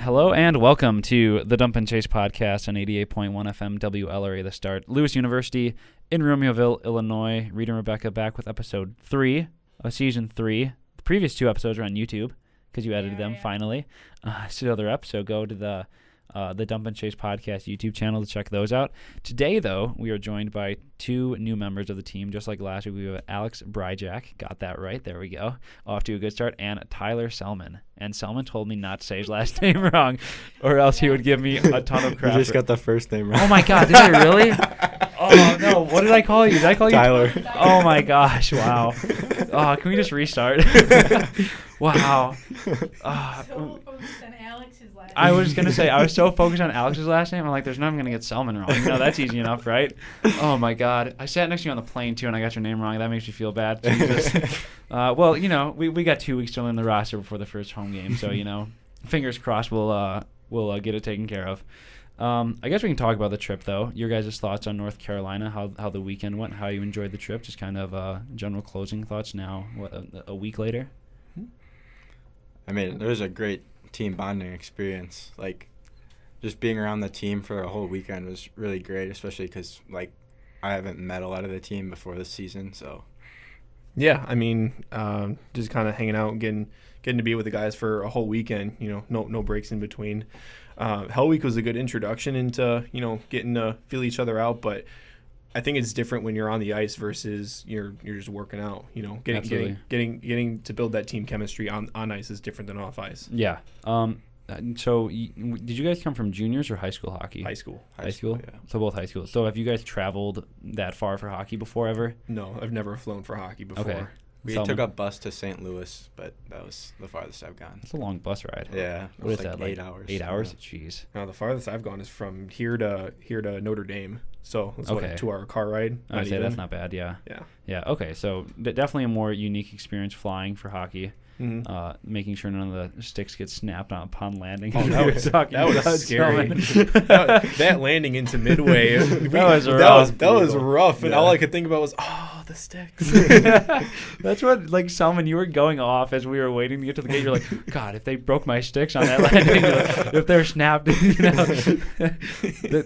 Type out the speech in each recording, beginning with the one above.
Hello and welcome to the Dump and Chase podcast on 88.1 FM WLRA The Start. Lewis University in Romeoville, Illinois. Reid and Rebecca back with episode 3 of season 3. The previous 2 episodes are on YouTube because you edited them finally. It's another episode. Go to the Dump and Chase podcast YouTube channel to check those out. Today, though, we are joined by 2 new members of the team. Just like last week, we have Alex Bryjak. Got that right. There we go. Off to a good start. And Tyler Sellman. And Sellman told me not to say his last name wrong, or else he would give me a ton of crap. You just got the first name wrong. Oh, my God. Did I really? Oh, no. What did I call you? Did I call you Tyler? Oh, my gosh. Wow. Oh, can we just restart? Wow. I was going to say, I was so focused on Alex's last name. I'm like, there's no, I'm going to get Sellman wrong. No, that's easy enough, right? Oh, my God. I sat next to you on the plane, too, and I got your name wrong. That makes me feel bad. Jesus. Well, you know, we got 2 weeks to learn the roster before the first home game. So, you know, fingers crossed we'll get it taken care of. I guess we can talk about the trip, though. Your guys' thoughts on North Carolina, how the weekend went, how you enjoyed the trip, just kind of general closing thoughts now, a week later? I mean, it was a great team bonding experience. Like, just being around the team for a whole weekend was really great, especially because, like, I haven't met a lot of the team before this season, so. Yeah, I mean, just kind of hanging out, getting to be with the guys for a whole weekend, you know, no breaks in between. Hell Week was a good introduction into, you know, getting to feel each other out, but I think it's different when you're on the ice versus you're just working out. You know, getting to build that team chemistry on ice is different than off ice. Yeah. So did you guys come from juniors or high school hockey? High school. High school? Yeah. So both high school. So have you guys traveled that far for hockey before ever? No, I've never flown for hockey before. Okay. We Sellman? took a bus to St. Louis, but that was the farthest I've gone. That's a long bus ride. Yeah. What is like that, like 8 hours. 8 hours? Yeah. Jeez. No, the farthest I've gone is from here to Notre Dame. So it's Okay. a 2-hour car ride. I would say that's not bad, yeah. Yeah. Yeah, okay. So definitely a more unique experience flying for hockey. Mm-hmm. Making sure none of the sticks get snapped upon landing. Oh, that was scary. that landing into Midway. That was rough, and all I could think about was, the sticks. That's what, like, Sellman, you were going off as we were waiting to get to the gate. You're like, God, if they broke my sticks on that landing, if they're snapped, you know.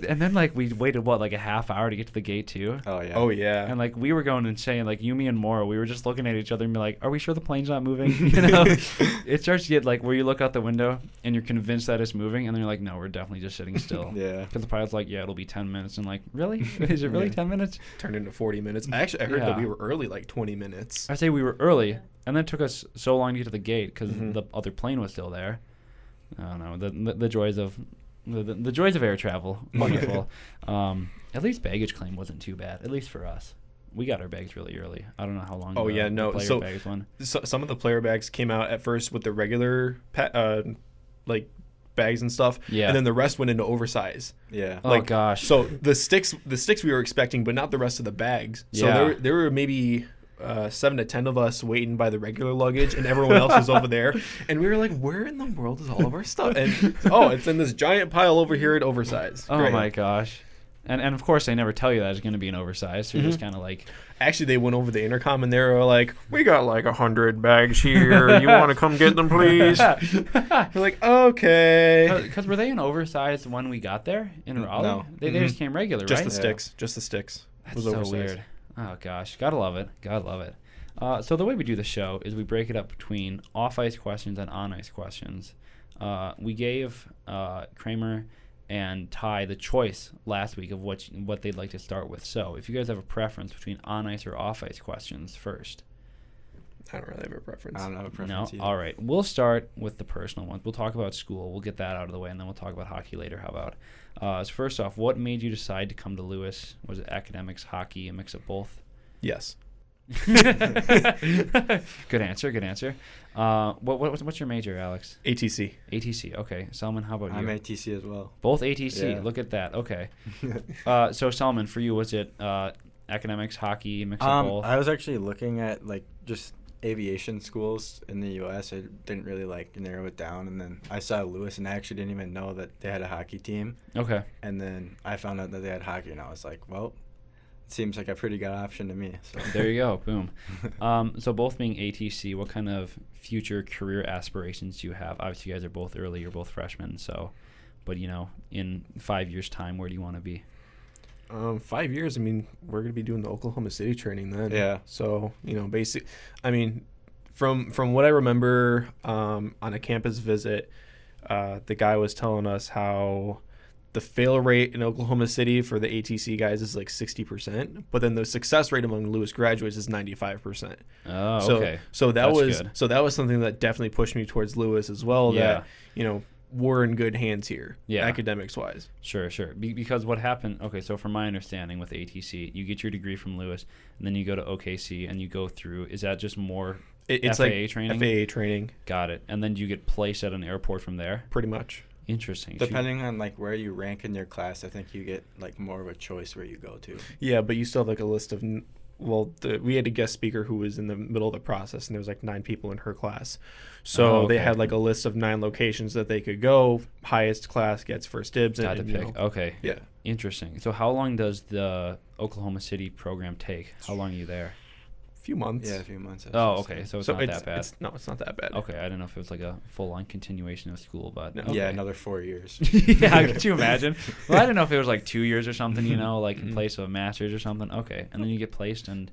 And then, like, we waited, like a half hour to get to the gate, too? Oh, yeah. Oh, yeah. And, like, we were going insane. Like, you, me, and Maura, we were just looking at each other and be like, are we sure the plane's not moving? You know? It starts to get, like, where you look out the window and you're convinced that it's moving, and then you're like, no, we're definitely just sitting still. Yeah. Because the pilot's like, yeah, it'll be 10 minutes. And, like, really? Is it really 10 minutes? Turned into 40 minutes. Actually, I heard that we were early, like 20 minutes. I say we were early, and then it took us so long to get to the gate because the other plane was still there. I don't know, the joys of the joys of air travel. Wonderful. At least baggage claim wasn't too bad, at least for us. We got our bags really early. I don't know how long. The player bags won. So some of the player bags came out at first with the regular like bags and stuff, and then the rest went into oversize. Yeah. Oh gosh. So the sticks we were expecting, but not the rest of the bags. So there were maybe 7 to 10 of us waiting by the regular luggage, and everyone else was over there. And we were like, where in the world is all of our stuff? And it's in this giant pile over here at oversize. Oh Great. my gosh. And of course they never tell you that it's going to be an oversized. So you're just kind of like. Actually, they went over the intercom and they were like, "We got like 100 bags here. You want to come get them, please?" We're like, "Okay." Because were they an oversized when we got there in Raleigh? No. They just came regular, just right? The sticks. Just the sticks. That's so weird. Oh gosh, gotta love it. Gotta love it. So the way we do the show is we break it up between off-ice questions and on-ice questions. We gave Kramer and Ty the choice last week of what they'd like to start with. So if you guys have a preference between on-ice or off-ice questions first. I don't really have a preference. I don't have a preference either. All right. We'll start with the personal ones. We'll talk about school. We'll get that out of the way, and then we'll talk about hockey later. How about? So first off, what made you decide to come to Lewis? Was it academics, hockey, a mix of both? Yes. Good answer. What's your major, Alex? ATC. ATC. Okay. Sellman, how about you? I'm ATC as well. Both ATC. Yeah. Look at that. Okay. So Sellman, for you, was it academics, hockey, mix of both? I was actually looking at like just aviation schools in the U.S. I didn't really like narrow it down, and then I saw Lewis, and I actually didn't even know that they had a hockey team. Okay. And then I found out that they had hockey, and I was like, well, seems like a pretty good option to me. So. There you go. Boom. So both being ATC, what kind of future career aspirations do you have? Obviously, you guys are both early. You're both freshmen. So, but, in 5 years' time, where do you want to be? 5 years, I mean, we're going to be doing the Oklahoma City training then. Yeah. So, from what I remember on a campus visit, the guy was telling us how the fail rate in Oklahoma City for the ATC guys is like 60%, but then the success rate among Lewis graduates is 95%. Oh, okay. So that That's was good. so that was something that definitely pushed me towards Lewis as well. Yeah. That we're in good hands here, academics wise. Sure. Because what happened, okay, so from my understanding with ATC, you get your degree from Lewis, and then you go to OKC, and you go through, is that just more It's FAA like training? FAA training. Got it. And then do you get placed at an airport from there? Pretty much. Interesting. Depending on like where you rank in your class, I think you get like more of a choice where you go to. Yeah, but you still have like a list of we had a guest speaker who was in the middle of the process, and there was like 9 people in her class. So they had like a list of 9 locations that they could go. Highest class gets first dibs. Got to pick. Okay. Yeah. Interesting. So how long does the Oklahoma City program take? How long are you there? Few months. Yeah, a few months. Oh, okay. So it's not that bad. It's not that bad. Okay, I didn't know if it was like a full-on continuation of school, but No. okay. Yeah, another 4 years. Yeah, could you imagine? Well, I didn't know if it was like 2 years or something, like in place of a master's or something. Okay, and then you get placed, and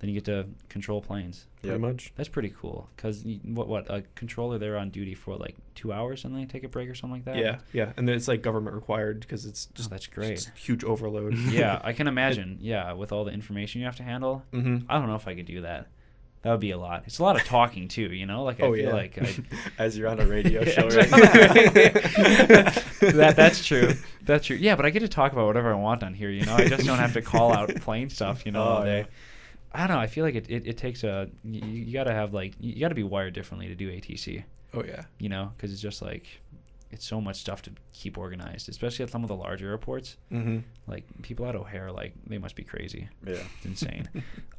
then you get to control planes. Pretty much. That's pretty cool. Because what a controller, they're on duty for like 2 hours, and then they take a break or something like that. Yeah, and then it's like government required because it's just that's great. just huge overload. Yeah, I can imagine. Yeah, with all the information you have to handle, I don't know if I could do that. That would be a lot. It's a lot of talking too, Like I feel like as you're on a radio show, right? That's true. That's true. Yeah, but I get to talk about whatever I want on here. I just don't have to call out plane stuff. All day. I don't know. I feel like it takes you got to have you got to be wired differently to do ATC. Oh yeah. Because it's just it's so much stuff to keep organized, especially at some of the larger airports. Mm-hmm. Like people at O'Hare, they must be crazy. Yeah, it's insane.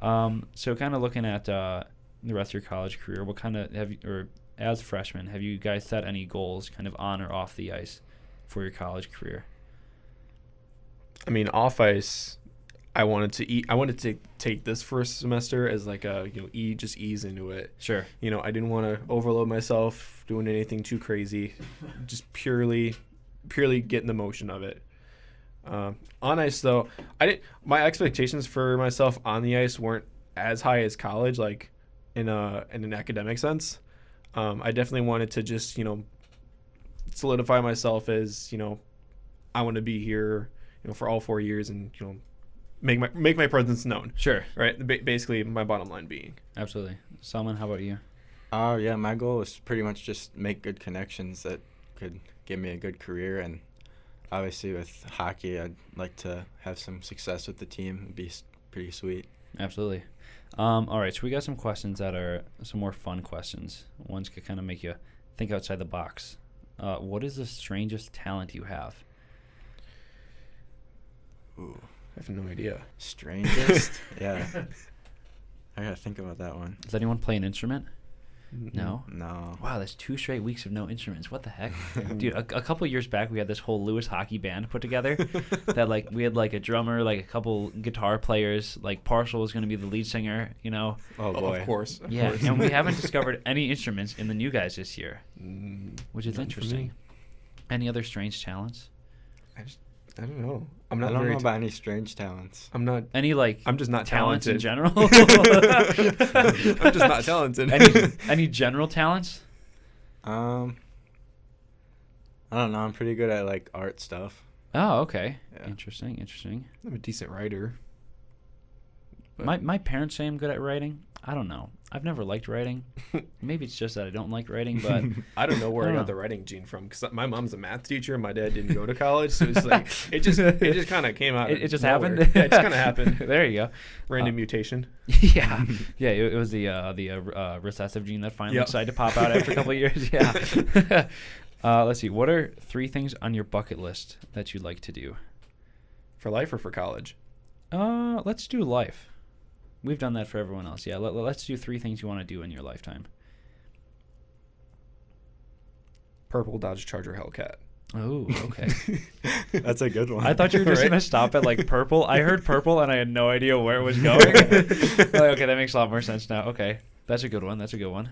So kind of looking at the rest of your college career, what kind of as freshmen, have you guys set any goals kind of on or off the ice for your college career? I mean, off ice, I wanted to take this first semester as like a just ease into it. Sure. I didn't want to overload myself doing anything too crazy, just purely getting the motion of it. On ice though, my expectations for myself on the ice weren't as high as college, like in an academic sense. I definitely wanted to just solidify myself as I want to be here for all 4 years and make my presence known. Sure. Right. Basically, my bottom line being. Absolutely. Sellman, how about you? Yeah, my goal was pretty much just make good connections that could give me a good career, and obviously with hockey, I'd like to have some success with the team. It'd be pretty sweet. Absolutely. All right, so we got some questions that are some more fun questions. Ones could kind of make you think outside the box. What is the strangest talent you have? Ooh. I have no idea. Strangest? Yeah. I gotta think about that one. Does anyone play an instrument? No? No. Wow, that's 2 straight weeks of no instruments. What the heck? Dude, a couple years back, we had this whole Lewis hockey band put together that, we had, a drummer, a couple guitar players. Parcel was going to be the lead singer, Oh, boy. Of course. Yeah, and we haven't discovered any instruments in the new guys this year, which is interesting. Any other strange talents? I don't know. I don't know about any strange talents. I'm not. I'm just not talents talented. In general? I'm just not talented. Any general talents? I don't know. I'm pretty good at art stuff. Oh, okay. Yeah. Interesting. I'm a decent writer. My parents say I'm good at writing. I don't know. I've never liked writing. Maybe it's just that I don't like writing, but I don't know where I got the writing gene from, because my mom's a math teacher and my dad didn't go to college, so it's it just kind of came out. It just nowhere. happened. Yeah, it just kind of happened. There you go. Random mutation. Yeah. It was the recessive gene that finally decided to pop out after a couple of years. Yeah. Let's see. What are 3 things on your bucket list that you'd like to do? For life or for college? Let's do life. We've done that for everyone else. Yeah, let's do 3 things you want to do in your lifetime. Purple Dodge Charger Hellcat. Oh, okay. That's a good one. I thought you were just Right? going to stop at like purple. I heard purple and I had no idea where it was going. Okay, that makes a lot more sense now. Okay. That's a good one. That's a good one.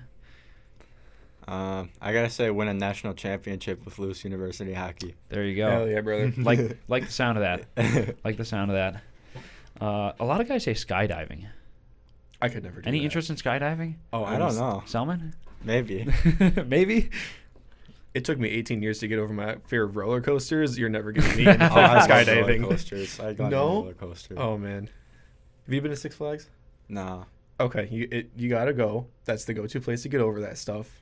I gotta say, win a national championship with Lewis University hockey. There you go. Hell yeah, brother. Like the sound of that. Like the sound of that. A lot of guys say skydiving. I could never do Any that. interest in skydiving? Oh, I don't know. Selman? Maybe. Maybe. It took me 18 years to get over my fear of roller coasters. You're never getting me into I love roller skydiving. coasters. I got No? on a roller coaster. Oh man, have you been to Six Flags? No. Okay, you gotta go. That's the go-to place to get over that stuff.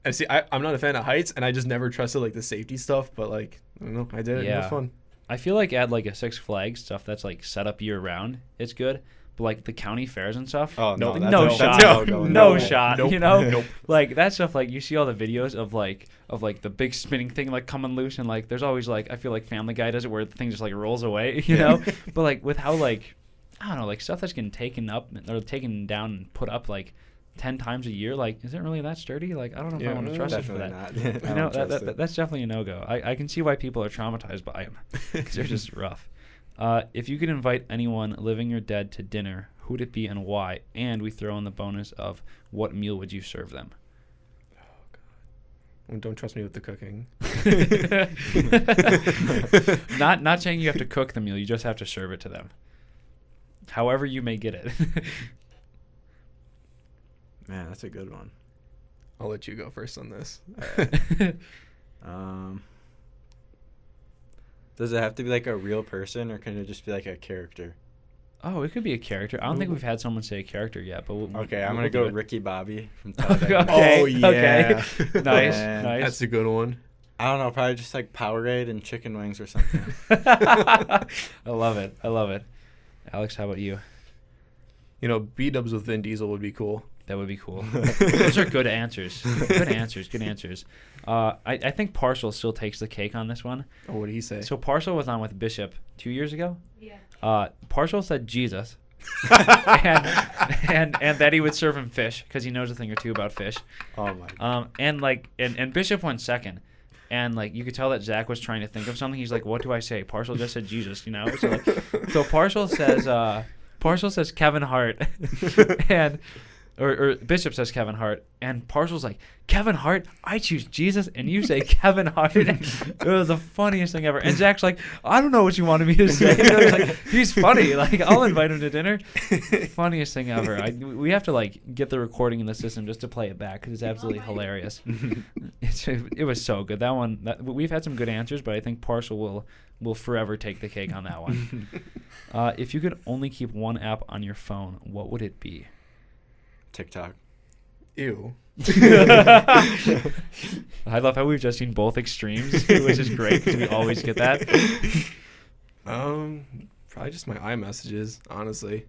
And see, I'm not a fan of heights, and I just never trusted like the safety stuff. But like, I don't know, I did it. It was fun. I feel like at like a Six Flags stuff that's like set up year round, it's good. But like the county fairs and stuff, Oh no. Nope. no That's shot, no-go. no way. shot. Nope. You know, Nope. like that stuff. Like you see all the videos of like the big spinning thing like coming loose, and like there's always like I feel like Family Guy does it where the thing just like rolls away. You know, but like with how like I don't know, like stuff that's getting taken up or taken down and put up like 10 times a year, like is it really that sturdy? Like I don't know if I want to trust it for that. Definitely not. You know, that's definitely a no-go. I can see why people are traumatized by them because they're just rough. If you could invite anyone, living or dead, to dinner, who would it be and why? And we throw in the bonus of what meal would you serve them? Don't trust me with the cooking. Not saying you have to cook the meal. You just have to serve it to them. However you may get it. Man, that's a good one. I'll let you go first on this. Does it have to be like a real person, or can it just be like a character? Oh, it could be a character. I don't think we've had someone say a character yet, but Okay, I'm we'll gonna do go it. Ricky Bobby from Okay. Toppings. Oh, yeah. Okay. Nice. Man, Nice. That's a good one. I don't know, probably just like Powerade and chicken wings or something. I love it. I love it. Alex, how about you? You know, B-dubs with Vin Diesel would be cool. That would be cool. Those are good answers. Good answers. Good answers. I think Partial still takes the cake on this one. Oh, what did he say? So Partial was on with Bishop 2 years ago. Yeah. Partial said Jesus, and that he would serve him fish because he knows a thing or two about fish. Oh my. And Bishop went second. And like you could tell that Zach was trying to think of something. He's like, "What do I say?" Partial just said Jesus, you know. So Partial says Kevin Hart, and or Bishop says Kevin Hart, and Partial's like, "Kevin Hart, I choose Jesus," and you say Kevin Hart. It was the funniest thing ever. And Zach's like, "I don't know what you wanted me to say." And I was like, "He's funny. Like I'll invite him to dinner." Funniest thing ever. We have to like get the recording in the system just to play it back because it's absolutely hilarious. It was so good. That one. We've had some good answers, but I think Partial will forever take the cake on that one. If you could only keep one app on your phone, what would it be? TikTok. Ew. I love how we've just seen both extremes, which is great because we always get that. Probably just my iMessages, honestly.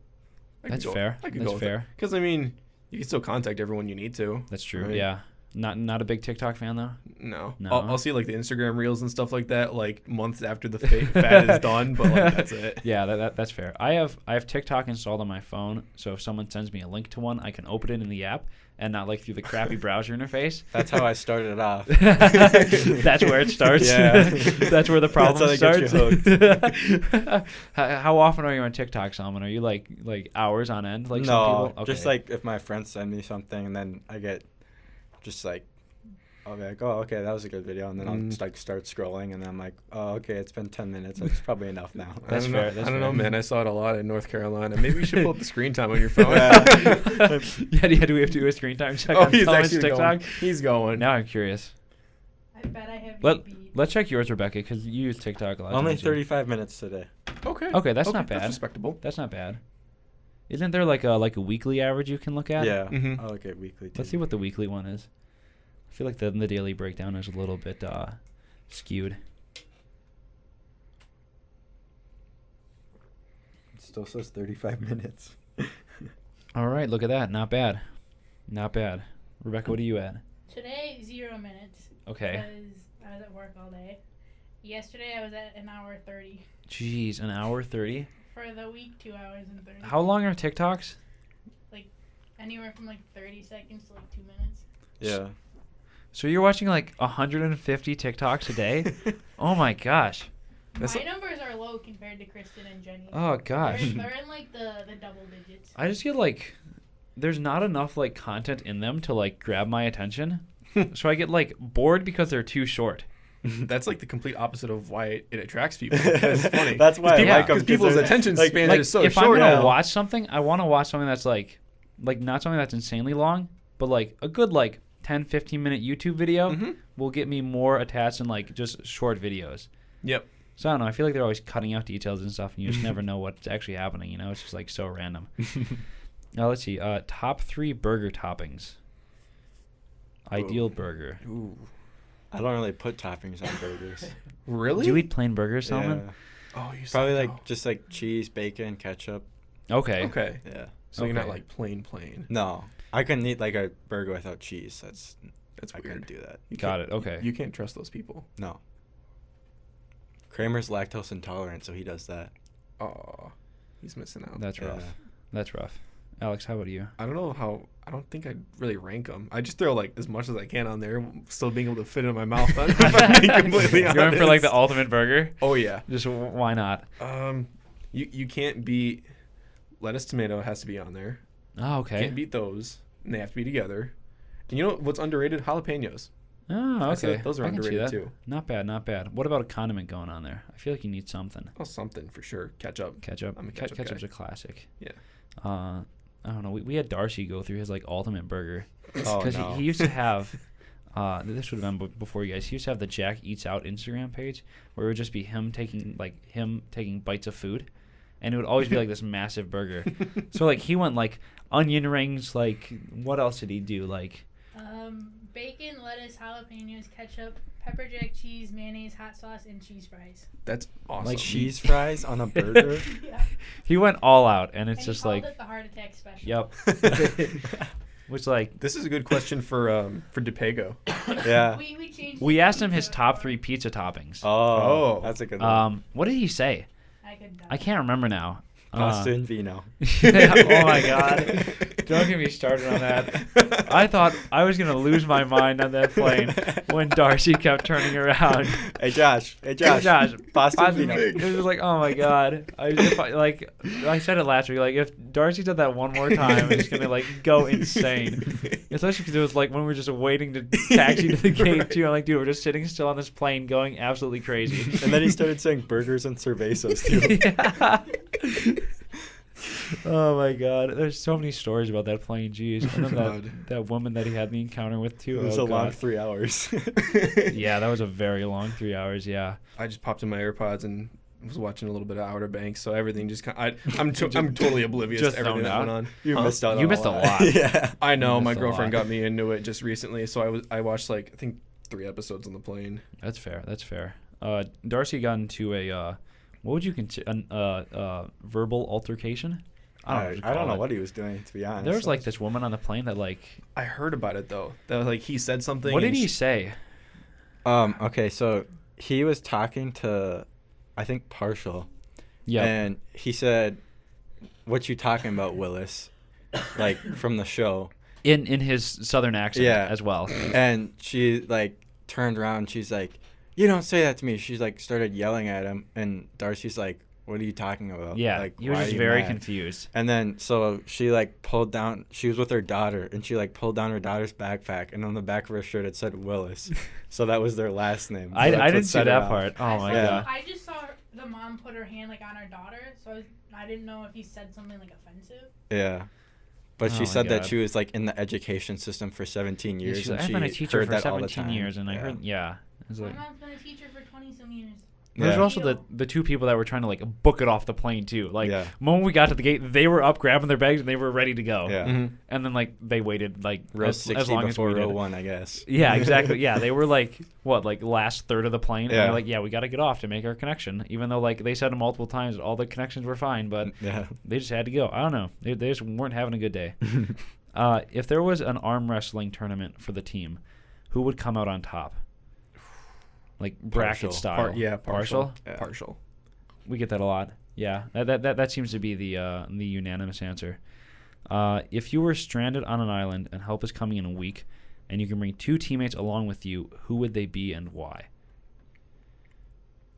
That's fair. That's fair. Because I mean, you can still contact everyone you need to. That's true. Right. Yeah. Not a big TikTok fan though. No. No. I'll see like the Instagram reels and stuff like that like months after the fad is done, but like that's it. Yeah, that's fair. I have TikTok installed on my phone, so if someone sends me a link to one, I can open it in the app and not like through the crappy browser interface. That's how I started off. That's where it starts. Yeah. That's where the problem That's how they starts. get you How often are you on TikTok, Salman? Are you like hours on end? Like some No, people? just Okay. like if my friends send me something and then I get just like, I'll be like, oh, okay, that was a good video. And then I'll just like start scrolling and then I'm like, oh, okay, it's been 10 minutes. It's probably enough now. That's fair. That's I don't fair. know, man. I saw it a lot in North Carolina. Maybe you should pull up the screen time on your phone. Yeah, do we have to do a screen time check Oh, on he's Salman's actually TikTok? going. He's going. Now I'm curious. I bet I have Let's check yours, Rebecca, because you use TikTok a lot. Only don't you? 35 minutes today. Okay, that's not bad. That's respectable. That's not bad. Isn't there like a weekly average you can look at? Yeah, Mhm. I look at weekly too. Let's see what the weekly one is. I feel like the daily breakdown is a little bit skewed. It still says 35 minutes. All right, look at that. Not bad. Not bad. Rebecca, what are you at? Today, 0 minutes. Okay. Because I was at work all day. Yesterday, I was at an hour 30. Jeez, an hour 30? For the week, 2 hours and 30. How long are TikToks? Anywhere from 30 seconds to 2 minutes. Yeah. So you're watching like 150 TikToks a day? Oh my gosh. My numbers are low compared to Kristen and Jenny. Oh gosh. They're in like the double digits. I just feel like there's not enough like content in them to like grab my attention. So I get like bored because they're too short. That's like the complete opposite of why it attracts people. That's funny. That's why I like them. Because people's attention span is so if short I'm gonna now. watch something, I want to watch something that's like not something that's insanely long, but like a good like 10, 15-minute YouTube video will get me more attached than like just short videos. Yep. So I don't know. I feel like they're always cutting out details and stuff, and you just never know what's actually happening. You know, it's just like so random. Now let's see. Top 3 burger toppings. Ideal burger. Ooh. I don't really put toppings on burgers. Really? Do you eat plain burgers, Sellman? Oh, you Probably said like just like cheese, bacon, ketchup. Okay. Okay. Yeah. So you're not Okay. like plain. No, I couldn't eat like a burger without cheese. That's I weird. couldn't do that. Got it. Okay. You can't trust those people. No. Kramer's lactose intolerant, so he does that. Oh, he's missing out. That's rough. That's rough. Alex, how about you? I don't know how. I don't think I'd really rank them. I just throw like as much as I can on there, still being able to fit it in my mouth. If I'm being completely You're going for like the honest. ultimate burger? Oh yeah. Just why not? You can't beat lettuce, tomato has to be on there. Oh, okay. Can't beat those, and they have to be together. And you know what's underrated? Jalapenos. Oh, I said okay. those are I can see underrated that. too. Not bad, not bad. What about a condiment going on there? I feel like you need something. Oh, something for sure. Ketchup. Ketchup. I'm a ketchup guy. Ketchup's a classic. Yeah. I don't know. We had Darcy go through his like ultimate burger Oh because no. he used to have. This would have been before you guys. He used to have the Jack Eats Out Instagram page where it would just be him taking bites of food, and it would always be like this massive burger. So like he went like onion rings. Like what else did he do? Like Bacon, lettuce, jalapenos, ketchup, pepper jack cheese, mayonnaise, hot sauce, and cheese fries. That's awesome. Like cheese fries on a burger? Yeah. he went all out, and it's And just he called like it the heart attack special. yep. Which like This is a good question for DePago. Yeah. We changed. we it asked to him his the- top 3 pizza toppings. Oh, that's a good one. What did he say? I could die. I can't remember now. Pasta and vino. Oh my god. Don't get me started on that. I thought I was going to lose my mind on that plane when Darcy kept turning around. Hey Josh. Pasta and vino. It was just like, oh my god. I said it last week. Like, if Darcy said that one more time, I'm just going to like go insane. Especially because it was like when we were just waiting to taxi to the gate too. I'm like, dude, we're just sitting still on this plane going absolutely crazy. And then he started saying burgers and cervezas too. Yeah. Oh my god, there's so many stories about that plane. Jeez, and then God. that woman that he had the encounter with too. It was Oh, a long God. 3 hours. Yeah, that was a very long 3 hours. Yeah. I just popped in my AirPods and was watching a little bit of Outer Banks, so everything just I'm totally oblivious Just to everything zoned that out? went on. You Huh? missed out. You on missed a lot. Yeah. I know You my missed a girlfriend lot. got me into it just recently, so I watched like I think 3 episodes on the plane. That's fair. That's fair. Darcy got into a what would you consider verbal altercation? I don't know what he was doing, to be honest. There was like this woman on the plane that like. I heard about it though. That was like he said something. What did and he say? Okay, so he was talking to, I think, Partial. Yeah. And he said, "What you talking about, Willis?" Like from the show. In his southern accent Yeah. as well. And she like turned around. And she's like, "You don't say that to me." She's like started yelling at him, and Darcy's like, "What are you talking about?" Yeah. Like, He was why are just you very mad?" confused. And then so she like pulled down. She was with her daughter, and she like pulled down her daughter's backpack, and on the back of her shirt it said Willis. So that was their last name. So I that's what didn't see set her that off. part. Oh my Yeah. god. I just saw the mom put her hand like on her daughter, so I didn't know if he said something like offensive. Yeah. But Oh she my said that God. she was like in the education system for 17 Yeah, years. she's and like, I've she been a teacher heard for that all the 17 time. years, and I Yeah. heard, yeah. It was My like, mom's been a teacher for 20-some years. there's Yeah. also the 2 people that were trying to like book it off the plane too. Like, Yeah. the moment we got to the gate, they were up grabbing their bags and they were ready to go. Yeah. Mhm. And then like they waited like Row as 60 long as before we row did. 1, I guess. Yeah, exactly. Yeah, they were like last third of the plane. And Yeah. they're like, yeah, we got to get off to make our connection. Even though like they said it multiple times, all the connections were fine, but Yeah. they just had to go. I don't know. They just weren't having a good day. If there was an arm wrestling tournament for the team, who would come out on top? Like bracket Partial. style. Partial. Yeah. Partial. We get that a lot. Yeah, that seems to be the unanimous answer. If you were stranded on an island and help is coming in a week, and you can bring 2 teammates along with you, who would they be and why?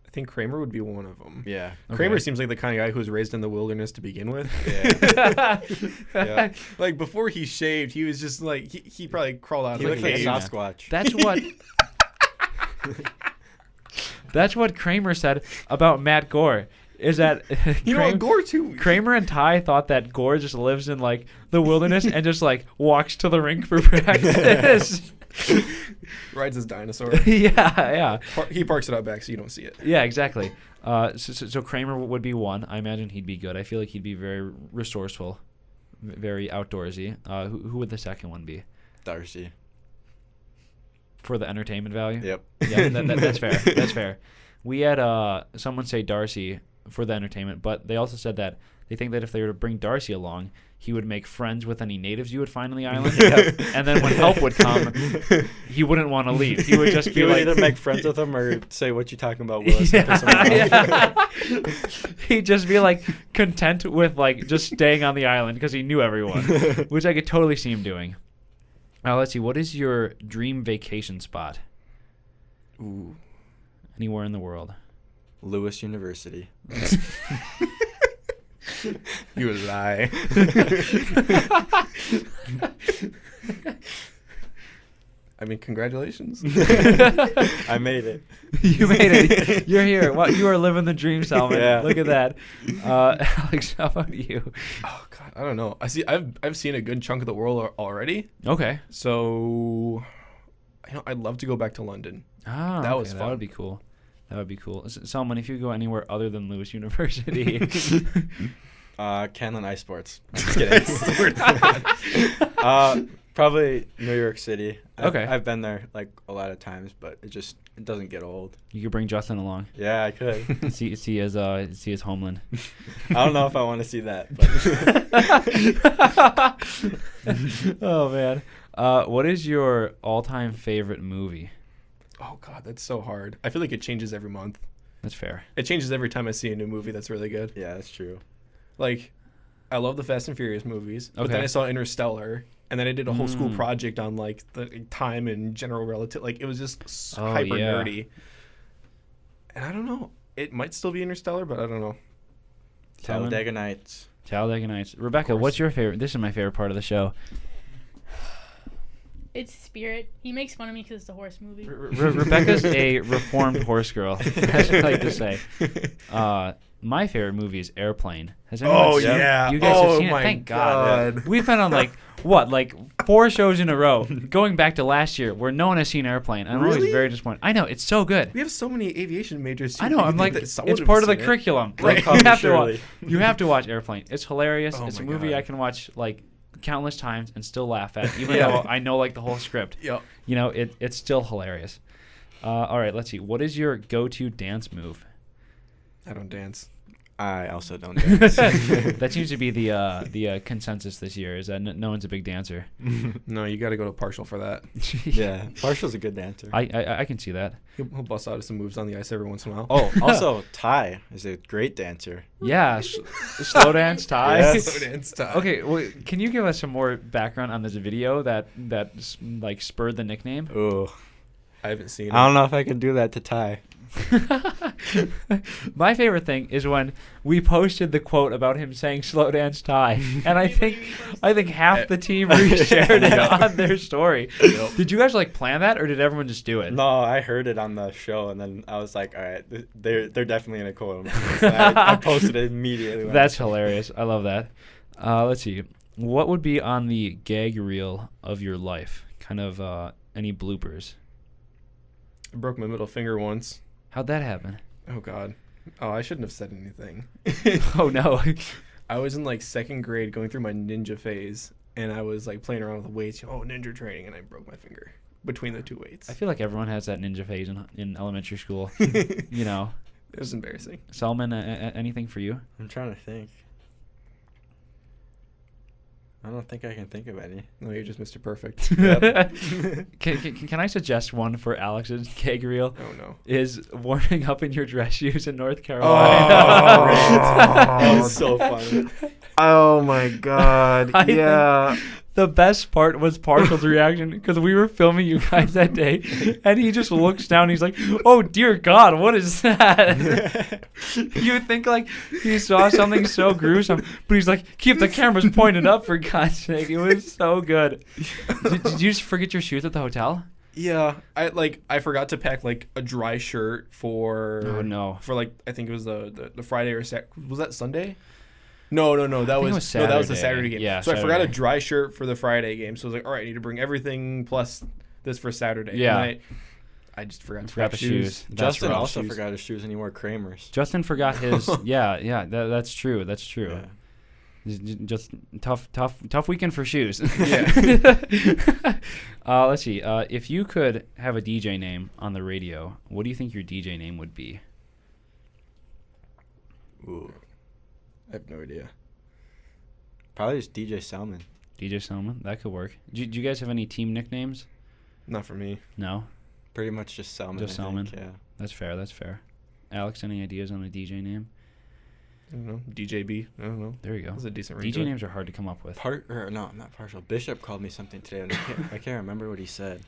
I think Kramer would be one of them. Yeah. Kramer seems like the kind of guy who was raised in the wilderness to begin with. Yeah. Yeah. Like before he shaved, he was just like he probably crawled out He of looked the like a cave. Sasquatch. That's what Kramer said about Matt Gore. Is that You know what, Gore too. Kramer and Ty thought that Gore just lives in like the wilderness and just like walks to the rink for practice. Rides his dinosaur. Yeah. He parks it out back so you don't see it. Yeah, exactly. So Kramer would be one. I imagine he'd be good. I feel like he'd be very resourceful, very outdoorsy. Who would the second one be? Darcy. For the entertainment value? Yep. Yeah, that's fair. That's fair. We had someone say Darcy for the entertainment, but they also said that they think that if they were to bring Darcy along, he would make friends with any natives you would find on the island. Yep. And then when help would come, he wouldn't want to leave. He would just be He would like, either make friends with them or say, "What you talking about, Willis?" yeah. He'd just be like content with like just staying on the island because he knew everyone, which I could totally see him doing. Let's see. What is your dream vacation spot? Ooh. Anywhere in the world. Lewis University. You would lie. I mean, congratulations. I made it. You made it. You're here. Wow, you are living the dream, Sellman. Yeah. Look at that. Alex, how about you? Oh God, I don't know. I've seen a good chunk of the world already. Okay. So, I'd love to go back to London. Ah, That was That fun. would be cool. That would be cool. Sellman, if you go anywhere other than Lewis University. Canlan Ice Sports. Just kidding. Probably New York City. Okay. I've been there like a lot of times, but it doesn't get old. You could bring Justin along. Yeah, I could. see his homeland. I don't know if I want to see that. But Oh man. What is your all-time favorite movie? Oh God, that's so hard. I feel like it changes every month. That's fair. It changes every time I see a new movie that's really good. yeah, that's true. Like, I love the Fast and Furious movies, but Okay. then I saw Interstellar, and then I did a whole school Mm. project on like the time and general relative. Like, it was just Oh, hyper yeah. nerdy. And I don't know. It might still be Interstellar, but I don't know. Sellman? Talladega Nights. Talladega Nights. Rebecca, course. what's your favorite? This is my favorite part of the show. It's Spirit. He makes fun of me because it's a horse movie. Rebecca's a reformed horse girl, as I like to say. My favorite movie is Airplane. Has anyone Oh, seen it? yeah. You guys have Oh, seen my it? Thank God. God. We've been on like 4 shows in a row, going back to last year, where no one has seen Airplane. I'm always Really? very disappointed. I know, it's so good. We have so many aviation majors. Too. I know. You'd I'm think like, that it's someone would part have of the seen it. curriculum. Right. Like, you have to watch. Surely. You have to watch Airplane. It's hilarious. Oh It's a my movie God. I can watch like countless times and still laugh at, even Yeah. though I know like the whole script. Yep. You know, it's still hilarious. All right, let's see. What is your go-to dance move? I don't dance. I also don't dance. That seems to be the consensus this year. Is that no one's a big dancer. No, you got to go to partial for that. Yeah, Marshall's a good dancer. I can see that. He'll bust out some moves on the ice every once in a while. Oh, also Ty is a great dancer. Yeah, slow dance Ty. Yes. Slow dance time. Okay, well, can you give us some more background on this video that like spurred the nickname? Ooh, I haven't seen it. I don't know if I can do that to Ty. My favorite thing is when we posted the quote about him saying "slow dance Ty," and I think half the team reshared it on their story. Yep. Did you guys like plan that, or did everyone just do it? No, I heard it on the show, and then I was like, all right, they're definitely gonna quote him. So I posted it immediately. when That's I saw it. hilarious. I love that. Let's see. What would be on the gag reel of your life? Kind of any bloopers? I broke my middle finger once. How'd that happen? Oh God. Oh, I shouldn't have said anything. Oh no. I was in like second grade going through my ninja phase, and I was like playing around with weights. Oh, ninja training, and I broke my finger between the two weights. I feel like everyone has that ninja phase in elementary school. You know. It was embarrassing. Selman, anything for you? I'm trying to think. I don't think I can think of any. No, you're just Mr. Perfect. Can I suggest one for Alex's gag reel? Oh no. Is warming up in your dress shoes in North Oh, Carolina. That was so funny. Oh my God! I think Yeah. the best part was Partial's reaction because we were filming you guys that day, and he just looks down. And he's like, "Oh dear God, what is that?" You would think like he saw something so gruesome, but he's like, "Keep the cameras pointed up for God's sake!" It was so good. Did you just forget your shoes at the hotel? Yeah, I forgot to pack like a dry shirt for. Oh no! For like I think it was the Friday or was that Sunday? No. That was the Saturday game. Yeah, so Saturday. I forgot a dry shirt for the Friday game. So I was like, all right, I need to bring everything plus this for Saturday. Yeah. And I just forgot the shoes. Justin rough. also forgot his shoes and he wore Kramer's. Justin forgot his. Yeah. That's true. That's true. Yeah. Just tough weekend for shoes. Yeah. Let's see. If you could have a DJ name on the radio, what do you think your DJ name would be? Ooh. I have no idea. Probably just DJ Sellman. DJ Sellman? That could work. Do you guys have any team nicknames? Not for me. No? Pretty much just Sellman. Just I Sellman? think, yeah. That's fair. Alex, any ideas on a DJ name? I don't know. DJB. I don't know. There you go. That's a decent DJ names are hard to come up with. Not partial. Bishop called me something today, and I can't remember what he said.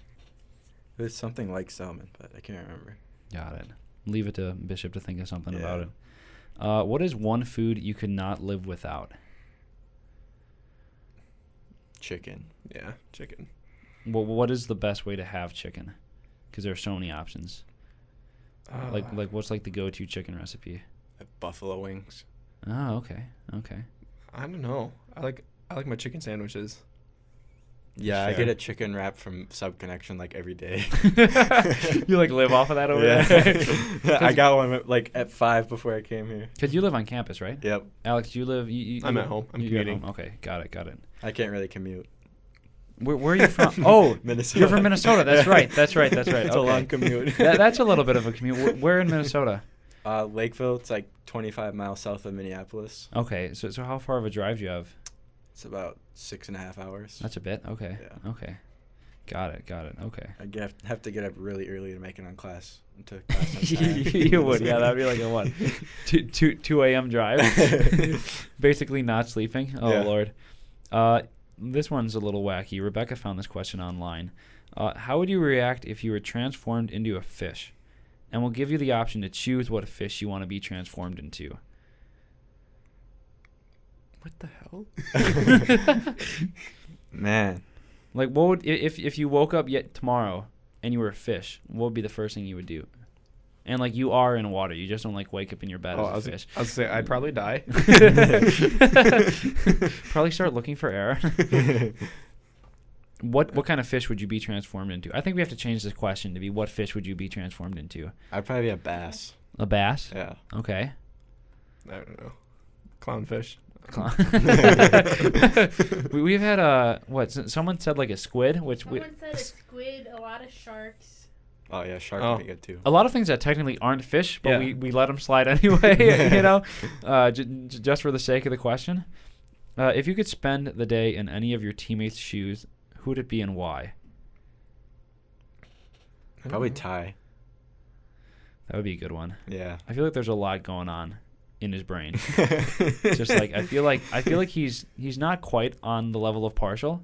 It was something like Sellman, but I can't remember. Got it. Leave it to Bishop to think of something Yeah. about it. What is one food you could not live without? Chicken. Yeah, chicken. Well, what is the best way to have chicken? Because there are so many options. Like what's like the go-to chicken recipe? Buffalo wings. Oh, okay. I don't know. I like my chicken sandwiches. Yeah, I Fair. get a chicken wrap from Sub Connection like every day. You like live off of that over there? I got one like at 5 before I came here. Because you live on campus, right? Yep. Alex, you live. You I'm at home. I'm you're at commuting. home. Okay, got it. I can't really commute. Where are you from? Oh, Minnesota. you're from Minnesota. That's right. It's Okay. a long commute. That's a little bit of a commute. Where in Minnesota? Lakeville. It's like 25 miles south of Minneapolis. Okay, so how far of a drive do you have? It's about 6.5 hours. That's a bit. Okay. Yeah. Okay. Got it. Okay. I have to get up really early to make it on class. To class on time. You would, yeah. That'd be like a what? 2 a.m. drive. Basically not sleeping. Oh Yeah. Lord. This one's a little wacky. Rebecca found this question online. How would you react if you were transformed into a fish? And we'll give you the option to choose what fish you want to be transformed into. What the hell? Man. Like, what would if you woke up yet tomorrow and you were a fish? What would be the first thing you would do? And like you are in water, you just don't like wake up in your bed as a fish. I was say I'd probably die. Probably start looking for air. What kind of fish would you be transformed into? I think we have to change this question to be what fish would you be transformed into? I'd probably be a bass. A bass? Yeah. Okay. I don't know. Clownfish. We've had someone said like a squid, Someone said a squid, a lot of sharks. Oh yeah, shark would be good too. a lot of things that technically aren't fish, but Yeah. we let them slide anyway, you know, just for the sake of the question. If you could spend the day in any of your teammates' shoes, who would it be and why? Probably Ty. That would be a good one. Yeah. I feel like there's a lot going on in his brain. Just like I feel like he's not quite on the level of Partial,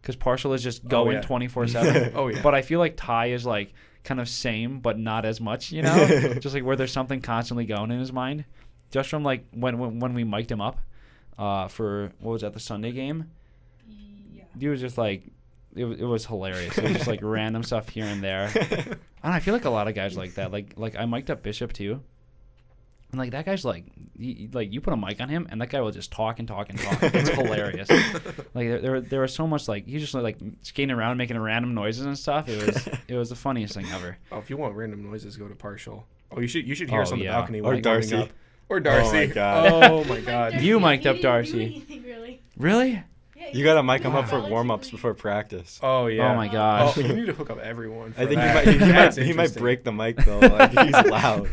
because Partial is just going 24/7. Oh yeah. But I feel like Ty is like kind of same, but not as much. You know, just like where there's something constantly going in his mind. Just from like when we mic'd him up for what was that, the Sunday game? Yeah. He was just like it was hilarious. It was just like random stuff here and there. I feel like a lot of guys like that. Like I mic'd up Bishop too. And like that guy's like, you put a mic on him and that guy will just talk and talk and talk. It's hilarious. Like there was so much like he's just like skating around making random noises and stuff. It was the funniest thing ever. Oh, if you want random noises, go to Partial. Oh, you should hear us on the yeah. balcony. Or when Darcy. warming up. Or Darcy. Oh my God. Oh my God. You mic'd up He didn't Darcy. do anything, really. Really? Yeah, You gotta mic him up for relatively- warm-ups before practice. Oh yeah. Oh my Oh, gosh. you need to hook up everyone. For I think that. he That's might interesting. break the mic though. Like he's loud.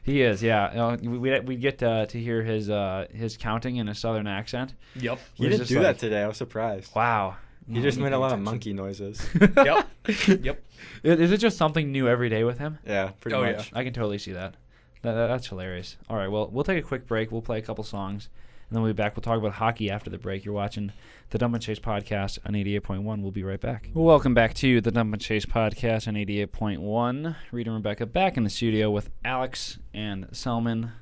He is, yeah. We get to hear his counting in a southern accent. Yep. He was didn't just do like- that today. I was surprised. Wow. He just made a lot of attention. monkey noises. Yep. Yep. Is it just something new every day with him? Yeah, pretty Oh, much. I can totally see that. That's hilarious. All right, well, we'll take a quick break. We'll play a couple songs, and then we'll be back. We'll talk about hockey after the break. You're watching the Dump and Chase podcast on 88.1. We'll be right back. Welcome back to the Dump and Chase podcast on 88.1. Reid and Rebecca back in the studio with Alex and Sellman.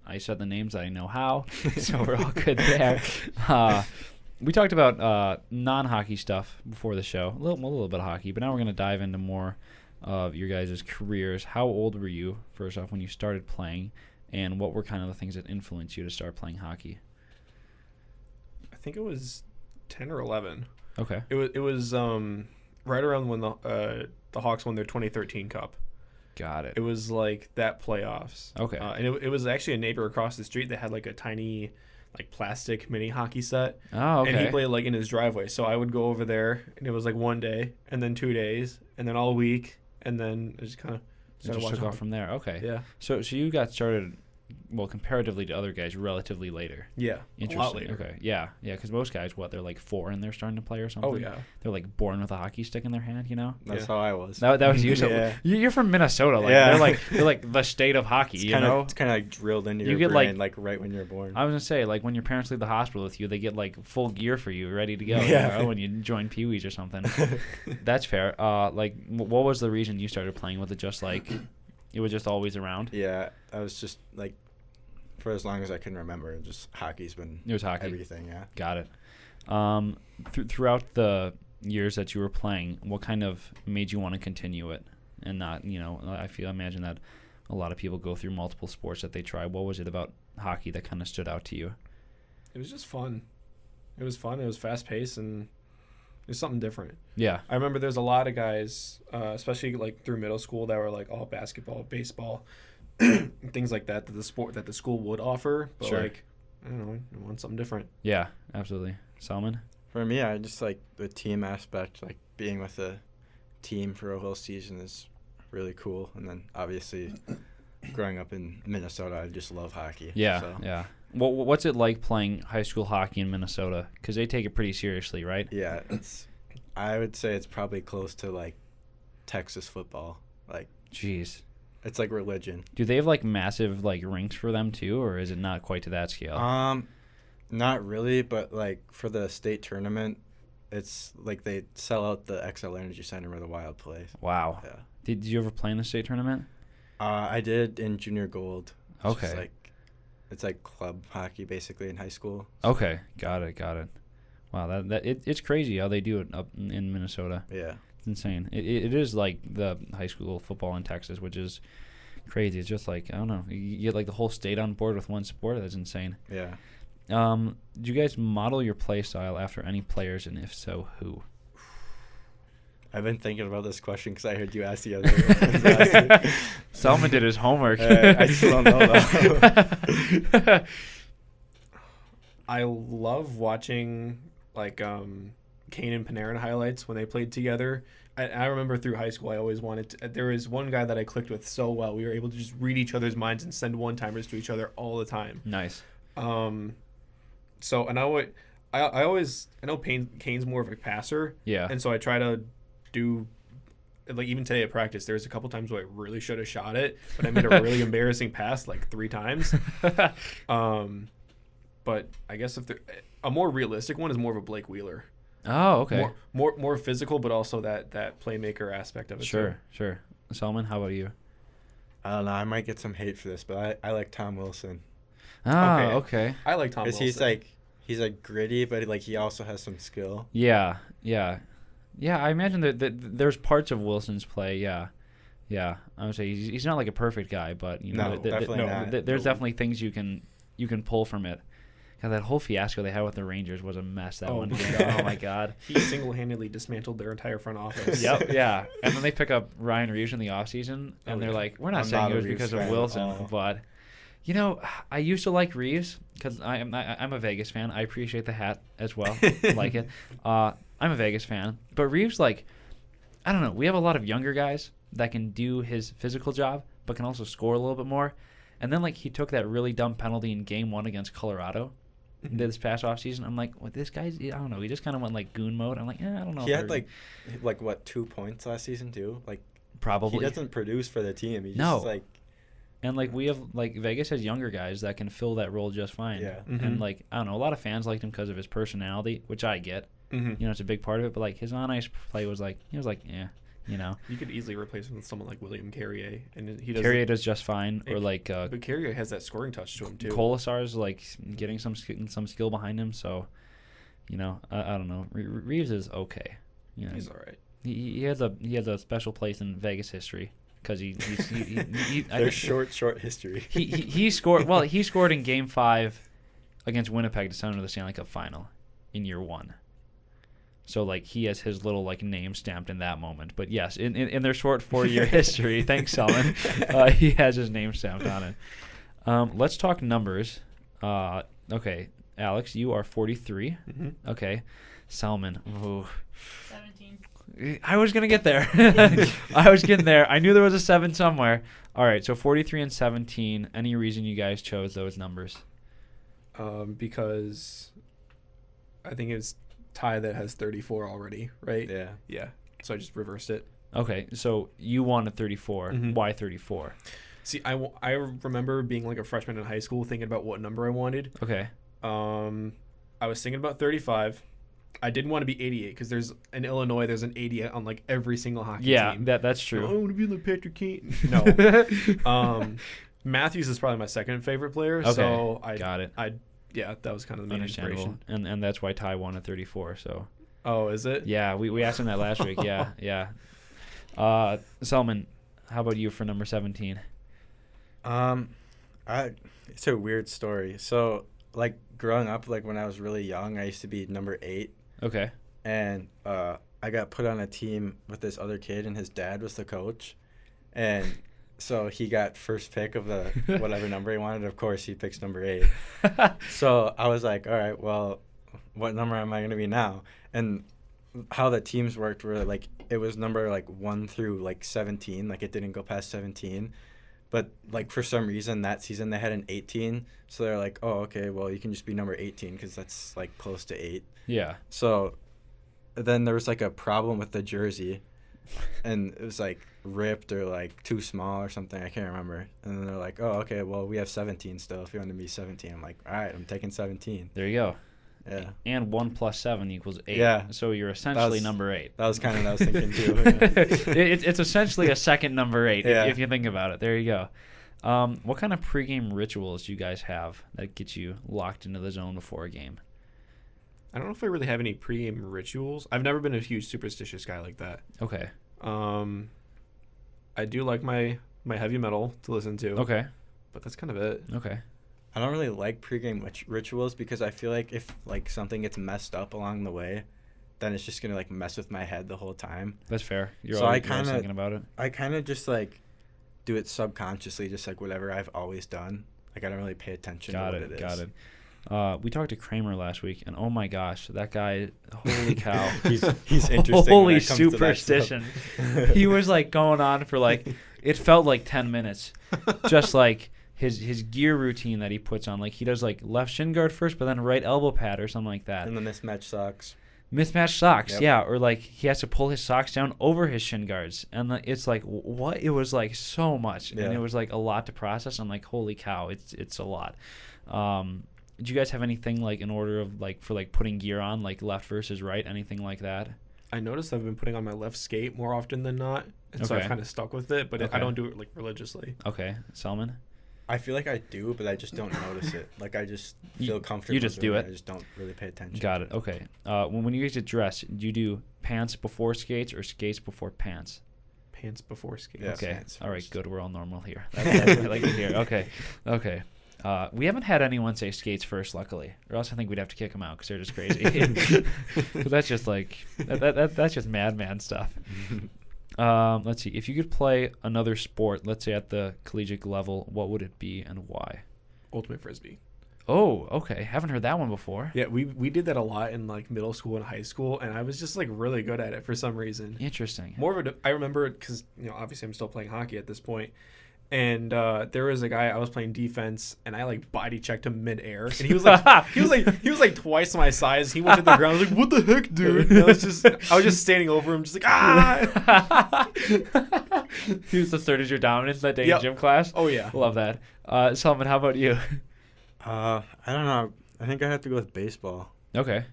I said the names I know how, so we're all good there. We talked about non-hockey stuff before the show, a little bit of hockey, but now we're going to dive into more of your guys' careers. How old were you, first off, when you started playing, and what were kind of the things that influenced you to start playing hockey? I think it was 10 or 11. Okay. It was right around when the Hawks won their 2013 Cup. Got it. It was like that playoffs. Okay. And it was actually a neighbor across the street that had like a tiny like plastic mini hockey set. Oh, okay. And he played like in his driveway. So I would go over there, and it was like one day, and then 2 days, and then all week, and then I just kind of started just watching took off from there. Okay. Yeah. So you got started, well, comparatively to other guys, relatively later. Yeah. Interesting. A lot later. Okay. Yeah. Because most guys, they're like 4 and they're starting to play or something. Oh, yeah. They're like born with a hockey stick in their hand, you know? That's how I was. That was you. So Yeah. you're from Minnesota. Like, Yeah. they're like the state of hockey, you know? It's kind of like drilled into You your get, brain, like right when you're born. I was going to say, like, when your parents leave the hospital with you, they get, like, full gear for you, ready to go, Yeah. you know, when you join Pee Wees or something. That's fair. Like, what was the reason you started playing? Was it just, like, it was just always around? Yeah, I was just, like, for as long as I can remember, just hockey's been It was hockey. everything, yeah. Got it. Throughout the years that you were playing, what kind of made you want to continue it and not, you know, I imagine that a lot of people go through multiple sports that they try. What was it about hockey that kind of stood out to you? It was just fun. It was fun. It was fast paced, and it was something different. Yeah. I remember there's a lot of guys, especially like through middle school, that were like all basketball, baseball, things like that the school would offer. But Sure. like, I don't know, I want something different. Yeah, absolutely. Salman? For me, I just like the team aspect, like being with a team for a whole season is really cool. And then obviously growing up in Minnesota, I just love hockey. Yeah, so. yeah. What's it like playing high school hockey in Minnesota? Because they take it pretty seriously, right? Yeah, I would say it's probably close to like Texas football. Like, Jeez. it's like religion. Do they have like massive like rinks for them too, or is it not quite to that scale? Not really, but like for the state tournament, it's like they sell out the XL Energy Center where the Wild plays. Wow. Yeah. Did you ever play in the state tournament? I did in junior gold. Okay. It's like club hockey basically in high school. Okay, got it. Wow, it's crazy how they do it up in Minnesota. Yeah. It's insane. It is like the high school football in Texas, which is crazy. It's just like, I don't know, you get like the whole state on board with one sport. That's insane. Yeah. Do you guys model your play style after any players, and if so, who? I've been thinking about this question because I heard you ask the other. Selman did his homework. I still don't know though. I love watching like Kane and Panarin highlights when they played together. I remember through high school I always wanted to, there was one guy that I clicked with so well. We were able to just read each other's minds and send one-timers to each other all the time. Nice. So, and I know Kane's more of a passer. Yeah. And so I try to do, like even today at practice, there's a couple times where I really should have shot it, but I made a really embarrassing pass like 3 times. But I guess if a more realistic one is more of a Blake Wheeler. Oh, okay. More physical, but also that playmaker aspect of it. Sure. Selman, how about you? I don't know. I might get some hate for this, but I like Tom Wilson. Oh, okay. I like Tom Wilson. Because he's like gritty, but like he also has some skill. Yeah. I imagine that there's parts of Wilson's play. Yeah. I would say he's not like a perfect guy, but you know, there's definitely things you can pull from it. God, that whole fiasco they had with the Rangers was a mess. One game. Oh my God. He single-handedly dismantled their entire front office. Yep. Yeah. And then they pick up Ryan Reeves in the offseason, and they're like, we're not saying it was because of Wilson, but. You know, I used to like Reeves because I'm a Vegas fan. I appreciate the hat as well. Like it. I'm a Vegas fan. But Reeves, like, I don't know. We have a lot of younger guys that can do his physical job but can also score a little bit more. And then, like, he took that really dumb penalty in Game 1 against Colorado this past offseason. I'm like, what, this guy's, I don't know. He just kind of went, like, goon mode. I'm like, I don't know. He had, like what, 2 points last season, too? Like, probably. He doesn't produce for the team. He just, no. like... And like we have like Vegas has younger guys that can fill that role just fine. Yeah. And like I don't know, a lot of fans liked him because of his personality, which I get. Mm-hmm. You know, it's a big part of it. But like his on ice play was like yeah. You know, You could easily replace him with someone like William Carrier, and he does. Carrier does just fine. Or like But Carrier has that scoring touch to him too. Colasar's like getting some skill behind him. So, you know, I don't know. Reeves is okay. You know, He's all right. He has a special place in Vegas history because There's short history. he scored well. He scored in Game 5 against Winnipeg to send them to the Stanley Cup final in year 1. So like he has his little like name stamped in that moment. But yes, in their short 4-year history, thanks Sellman, he has his name stamped on it. Let's talk numbers. Okay, Alex, you are 43. Mm-hmm. Okay, Sellman. Ooh. 17. I was gonna get there. I was getting there. I knew there was a 7 somewhere. All right, so 43 and 17. Any reason you guys chose those numbers? Because I think it's Ty that has 34 already, right? Yeah. Yeah. So I just reversed it. Okay, so you wanted 34. Mhm. Why 34? See, I remember being like a freshman in high school thinking about what number I wanted. Okay. I was thinking about 35. I didn't want to be 88 because there's in Illinois there's an 88 on like every single hockey team. That's I true. want to be like Patrick Kane. No. Matthews is probably my second favorite player. Okay, So I got it. Yeah, that was kind of the main Understandable. inspiration. And that's why Ty wanted 34. So Oh, is it? yeah, we asked him that last week. Yeah. Sellman, how about you for number 17? It's a weird story. So like growing up, like when I was really young, I used to be number 8, Okay. and I got put on a team with this other kid, and his dad was the coach, and so he got first pick of the whatever number he wanted. Of course, he picks number 8. So I was like, all right, well, what number am I going to be now? And how the teams worked were like it was number like 1 through like 17. Like it didn't go past 17. But like for some reason that season they had an 18. So they're like, oh, okay, well, you can just be number 18 because that's like close to 8. Yeah. So then there was like a problem with the jersey. And it was like ripped or like too small or something. I can't remember. And then they're like, oh, okay, well, we have 17 still. If you want to be 17, I'm like, all right, I'm taking 17. There you go. Yeah. And 1 plus 7 equals 8. Yeah. So you're essentially number 8. That was kind of what I was thinking too. Yeah. It's essentially a second number 8 Yeah. if you think about it. There you go. What kind of pregame rituals do you guys have that get you locked into the zone before a game? I don't know if I really have any pregame rituals. I've never been a huge superstitious guy like that. Okay. I do like my heavy metal to listen to. Okay. But that's kind of it. Okay. I don't really like pregame rituals because I feel like if like something gets messed up along the way, then it's just gonna like mess with my head the whole time. That's fair. You're So always I kinda- thinking about it. I kind of just like do it subconsciously, just like whatever I've always done. Like I don't really pay attention to what it is. Got it. We talked to Kramer last week, and oh my gosh, that guy! Holy cow, He's interesting. when Holy it comes to that stuff. superstition! He was like going on for like it felt like 10 minutes, just like his gear routine that he puts on. Like he does like left shin guard first, but then right elbow pad or something like that. And the mismatched socks. Mismatched socks, Yep. yeah, or like he has to pull his socks down over his shin guards, and it's like what? It was like so much, and Yeah. it was like a lot to process. I'm like, holy cow, it's a lot. Did you guys have anything like in order of like for like putting gear on, like left versus right, anything like that? I noticed I've been putting on my left skate more often than not, and so Okay. I've kind of stuck with it, but Okay. I don't do it like religiously. Okay, Sellman. I feel like I do, but I just don't notice it. Like I just You- feel comfortable. you just do doing it. I just don't really pay attention. Got it. Okay. When you guys get dressed, do you do pants before skates or skates before pants? Pants before skates. Yeah. Okay. Pants All right. first. Good. We're all normal here. That's what I like to hear. Okay. Okay. We haven't had anyone say skates first, luckily, or else I think we'd have to kick them out because they're just crazy. But that's just like that's just madman stuff. Let's see. If you could play another sport, let's say at the collegiate level, what would it be and why? Ultimate Frisbee. Oh, okay. Haven't heard that one before. Yeah, we did that a lot in like middle school and high school, and I was just like really good at it for some reason. Interesting. More of I remember it because obviously I'm still playing hockey at this point, and there was a guy I was playing defense, and I like body checked him midair, and he was like twice my size. He went to the ground. I was like, "What the heck, dude?" And I was just standing over him, just like ah. He was asserted your dominance that day Yep. in gym class. Oh yeah. Love that. Sellman, how about you? I don't know. I think I have to go with baseball. Okay.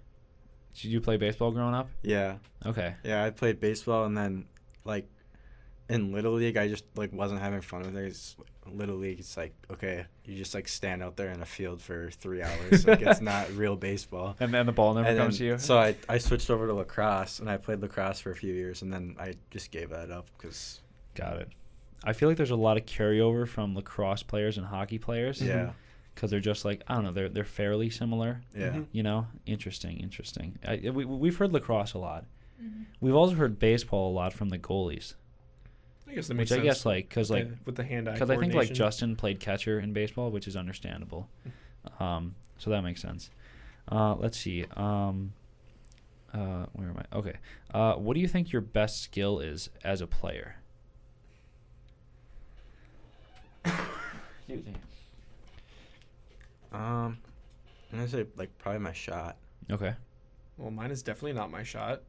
Did you play baseball growing up? Yeah. Okay. Yeah, I played baseball, and then, like, in Little League, I just, like, wasn't having fun with it. Little League, it's like, okay, you just, like, stand out there in a field for 3 hours. Like, it's not real baseball. And then the ball never comes to you? So I switched over to lacrosse, and I played lacrosse for a few years, and then I just gave that up because... Got it. I feel like there's a lot of carryover from lacrosse players and hockey players. Yeah. Because they're just like, I don't know, they're fairly similar. Yeah. Mhm. You know? Interesting. We've heard lacrosse a lot. Mhm. We've also heard baseball a lot from the goalies. I guess that makes Which sense. I guess, like, because, like, with the hand-eye because I think, like, coordination. Justin played catcher in baseball, which is understandable. So that makes sense. Let's see. Where am I? Okay. What do you think your best skill is as a player? Excuse me. I'm going to say, like, probably my shot. Okay. Well, mine is definitely not my shot.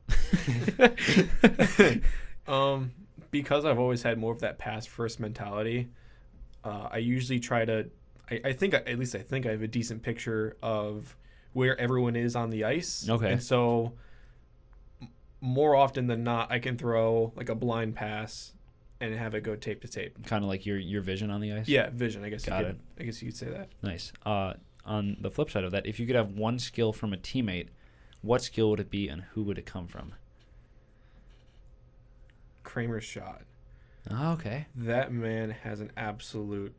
Because I've always had more of that pass first mentality. I usually try to. I think at least I think I have a decent picture of where everyone is on the ice. Okay. And so more often than not, I can throw like a blind pass and have it go tape to tape. Kind of like your vision on the ice? Yeah, vision. I guess. Got it. I guess you could say that. Nice. On the flip side of that, if you could have one skill from a teammate, what skill would it be and who would it come from? Kramer's shot. Oh, okay. That man has an absolute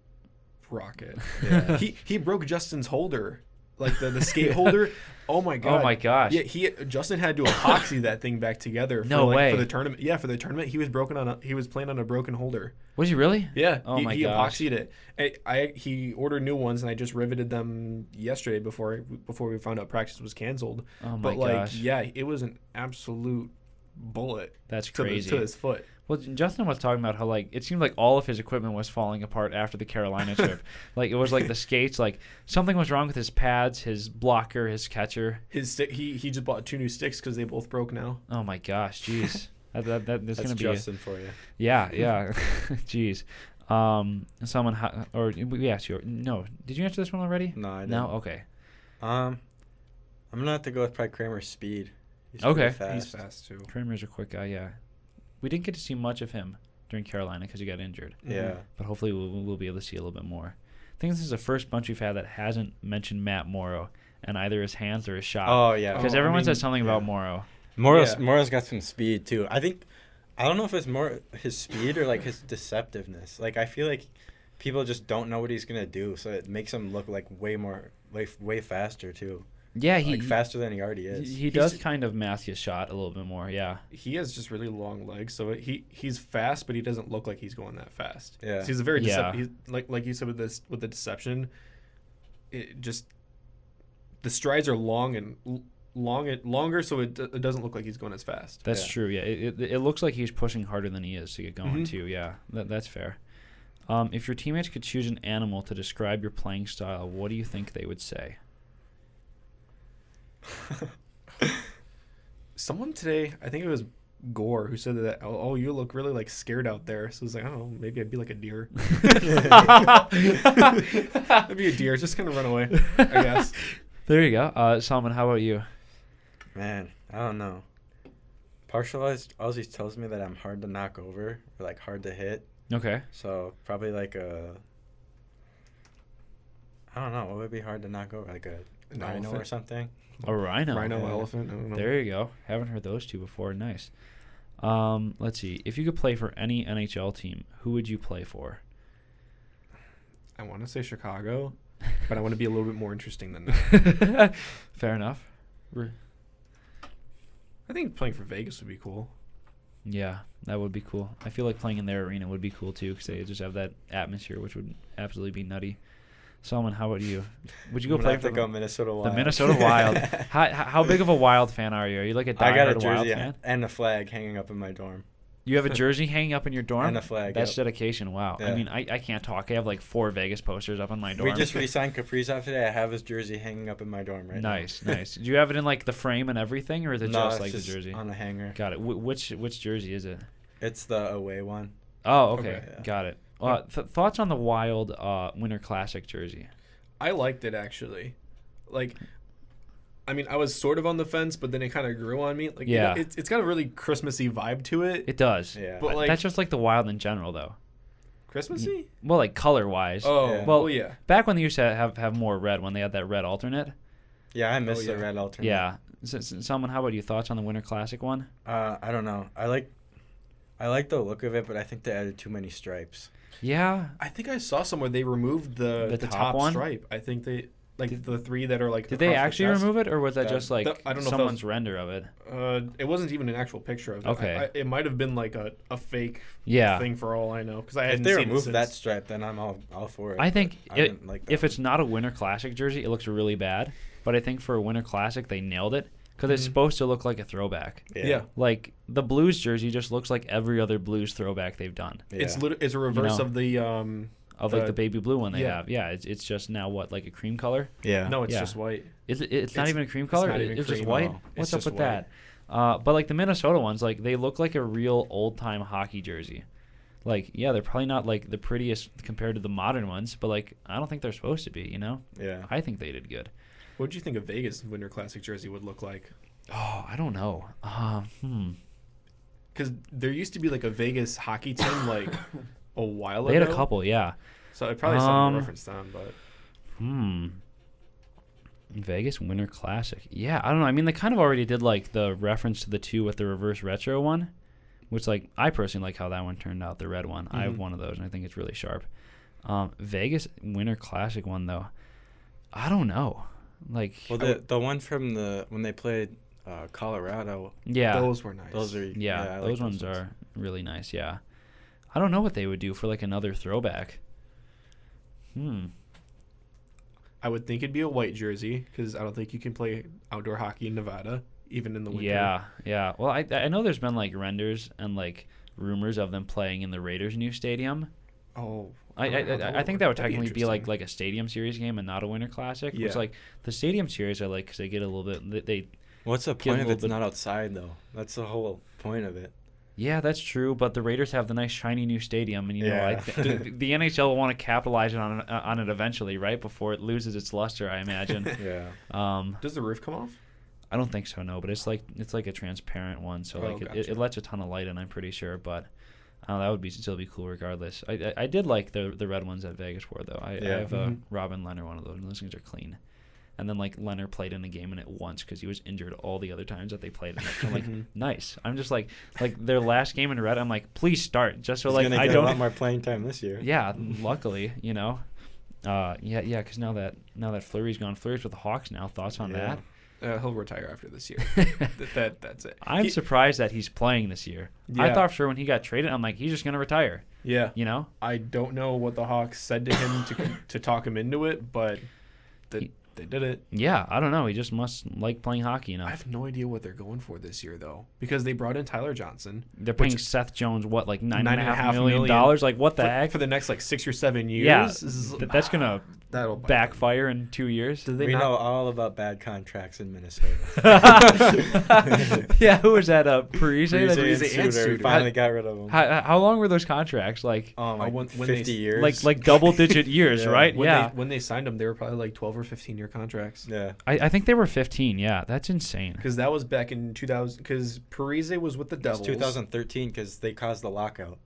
rocket. Yeah. He broke Justin's holder, like the skate holder. Oh my god. Oh my gosh. Yeah, Justin had to epoxy that thing back together. No way. For the tournament. Yeah, for the tournament, he was playing on a broken holder. Was he really? Yeah. Oh my he gosh. epoxied it. He ordered new ones, and I just riveted them yesterday before we found out practice was canceled. Oh my but like, gosh. yeah, it was an absolute bullet. That's to crazy. to his foot. Well, Justin was talking about how, like, it seemed like all of his equipment was falling apart after the Carolina trip. Like, it was like the skates, like, something was wrong with his pads, his blocker, his catcher. His stick. He just bought 2 new sticks because they both broke now. Oh, my gosh. Jeez. That's going That's to be... Justin for you. Yeah. Jeez. We asked you... No. Did you answer this one already? No, I didn't. No? Okay. I'm going to have to go with probably Kramer's speed. He's Okay. pretty fast. He's fast too. Kramer's a quick guy, yeah. We didn't get to see much of him during Carolina because he got injured. Yeah. But hopefully we'll be able to see a little bit more. I think this is the first bunch we've had that hasn't mentioned Matt Morrow and either his hands or his shot. Oh, yeah. Because Oh, everyone I mean, says something about yeah. Morrow. Morrow's got some speed, too. I don't know if it's more his speed or, like, his deceptiveness. Like, I feel like people just don't know what he's going to do, so it makes him look, like, way faster, too. Yeah, Like, faster than he already is. he does kind of mask his shot a little bit more, yeah. He has just really long legs, so he's fast, but he doesn't look like he's going that fast. Yeah. So he's a very Yeah. he's, like you said with the deception. It just the strides are longer, so it doesn't look like he's going as fast. That's Yeah. true, yeah. It looks like he's pushing harder tn he is to get going, Mhm. too, yeah. That's fair. If your teammates could choose an animal to describe your playing style, what do you think they would say? Someone today, I think it was Gore, who said that, oh, you look really like scared out there. So I was like, I don't know, maybe I'd be like a deer. I'd be a deer, just kind of run away, I guess. There you go. Salman, how about you? Man, I don't know. Partial Aussie tells me that I'm hard to knock over or, like, hard to hit. Okay. So probably like I don't know, what would be hard to knock over? Like a An rhino elephant. or something? A rhino. Rhino, Yeah. elephant, I don't know. There you go. Haven't heard those two before. Nice. Let's see. If you could play for any NHL team, who would you play for? I want to say Chicago, but I want to be a little bit more interesting than that. Fair enough. I think playing for Vegas would be cool. Yeah, that would be cool. I feel like playing in their arena would be cool too because they just have that atmosphere, which would absolutely be nutty. Salman, how about you? Would you go I'm play gonna for have to go Minnesota Wild. the Minnesota Wild? How big of a Wild fan are you? Are you like a I got a diehard Wild jersey fan? and a flag hanging up in my dorm. You have a jersey hanging up in your dorm? And a flag, That's yep. dedication. Wow. I Yeah. mean, I can't talk. I have like 4 Vegas posters up on my dorm. We just re-signed Kaprizov today. I have his jersey hanging up in my dorm right now. Nice. Do you have it in like the frame and everything, or is it No, just it's like just the jersey? on a hanger. Got it. Which jersey is it? It's the away one. Oh, okay. Okay, yeah. Got it. Thoughts on the Wild Winter Classic jersey? I liked it, actually. Like, I mean, I was sort of on the fence, but then it kind of grew on me. Like, Yeah. it's got a really Christmassy vibe to it. It does. Yeah. But, like, That's just like the Wild in general, though. Christmassy? Well, like color-wise. Oh, Yeah. Well, well, yeah. Back when they used to have more red, when they had that red alternate. Yeah, I miss yeah. the red alternate. Yeah. Selman, how about you? Thoughts on the Winter Classic one? I don't know. I like the look of it, but I think they added too many stripes. Yeah. I think I saw somewhere they removed the top top one? stripe. I think they, like, the three that are, like, Did they across the actually chest. remove it, or was that That- just like I don't know if that someone's was- render of it? It wasn't even an actual picture of it. Okay. It might have been, like, a fake Yeah. thing for all I know, because I If hadn't they seen remove it that since. stripe, then I'm all for it. I think but I didn't like that if one. it's not a Winter Classic jersey, it looks really bad. But I think for a Winter Classic, they nailed it because it's Mhm. supposed to look like a throwback. Yeah. Like the Blues jersey just looks like every other Blues throwback they've done. Yeah. It's a reverse know. of the Of like the baby blue one they yeah. have. Yeah, it's just now what, like a cream color? Yeah. no, it's Yeah. just white. Is it? It's not It's- even a cream it's color. not even It's just cream, white. no. What's It's up just with white. that? But like the Minnesota ones, like they look like a real old time hockey jersey. Like yeah, they're probably not like the prettiest compared to the modern ones, but like I don't think they're supposed to be. You know, Yeah. I think they did good. What do you think a Vegas Winter Classic jersey would look like? Oh, I don't know. Because there used to be like a Vegas hockey team like a while They ago. had a couple, yeah. So it probably something to reference them, but Vegas Winter Classic. Yeah, I don't know. I mean, they kind of already did like the reference to the two with the reverse retro one, which like I personally like how that one turned out, the red one. I have Mhm. one of those and I think it's really sharp. Vegas Winter Classic one though, I don't know. Like, Well, the one from when they played Colorado, yeah, those were nice. those are yeah, I those like ones are really nice. Yeah, I don't know what they would do for like another throwback. I would think it'd be a white jersey because I don't think you can play outdoor hockey in Nevada, even in the winter. Yeah. Well, I know there's been like renders and like rumors of them playing in the Raiders' new stadium. Oh, I think that would That'd technically be interesting. like a stadium series game and not a Winter Classic. Yeah. Which like the stadium series I like because they get a little bit they What's the Give point a if little it's bit- not outside though? That's the whole point of it. yeah, that's true. But the Raiders have the nice shiny new stadium, and you know, Yeah. the NHL will want to capitalize on it eventually, right before it loses its luster. I imagine. Yeah. does the roof come off? I don't think so, no. But it's like a transparent one, so Oh, like gotcha. it lets a ton of light in. I'm pretty sure, but that would still be cool regardless. I did like the red ones that Vegas wore though. I Yeah. have Mhm. Robin Leonard one of those, and those things are clean. And then like Leonard played in a game in it once because he was injured all the other times that they played in it. So I'm like, nice. I'm just like their last game in red. I'm like, please start just so He's like gonna I get a lot don't. more playing time this year. Yeah, luckily, you know. Yeah, because now that Fleury's gone, Fleury's with the Hawks now. Thoughts on Yeah. He'll retire after this year. That's it. I'm surprised that he's playing this year. I Yeah. thought for sure when he got traded, I'm like, he's just gonna retire. Yeah. You know? I don't know what the Hawks said to him to talk him into it, but they did it. Yeah, I don't know. He just must like playing hockey enough. I have no idea what they're going for this year though, because they brought in Tyler Johnson. They're paying which- Seth Jones what, like $9.5 $9.5 million? Like what the heck? for the next like 6 or 7 years. Yeah, This is- that's gonna that'll bite backfire in 2 years. them. Do they We not? know all about bad contracts in Minnesota. Yeah, who was that? Parise? Parise and Suter. finally got rid of him. How long were those contracts? Like Like when 50 they- years. like double digit years, Yeah. right? When when they signed him, they were probably like 12 or 15 year contracts. Yeah. I think they were 15. Yeah, that's insane. Because that was back in 2000. Because Parise was with the It's Devils. 2013 because they caused the lockout.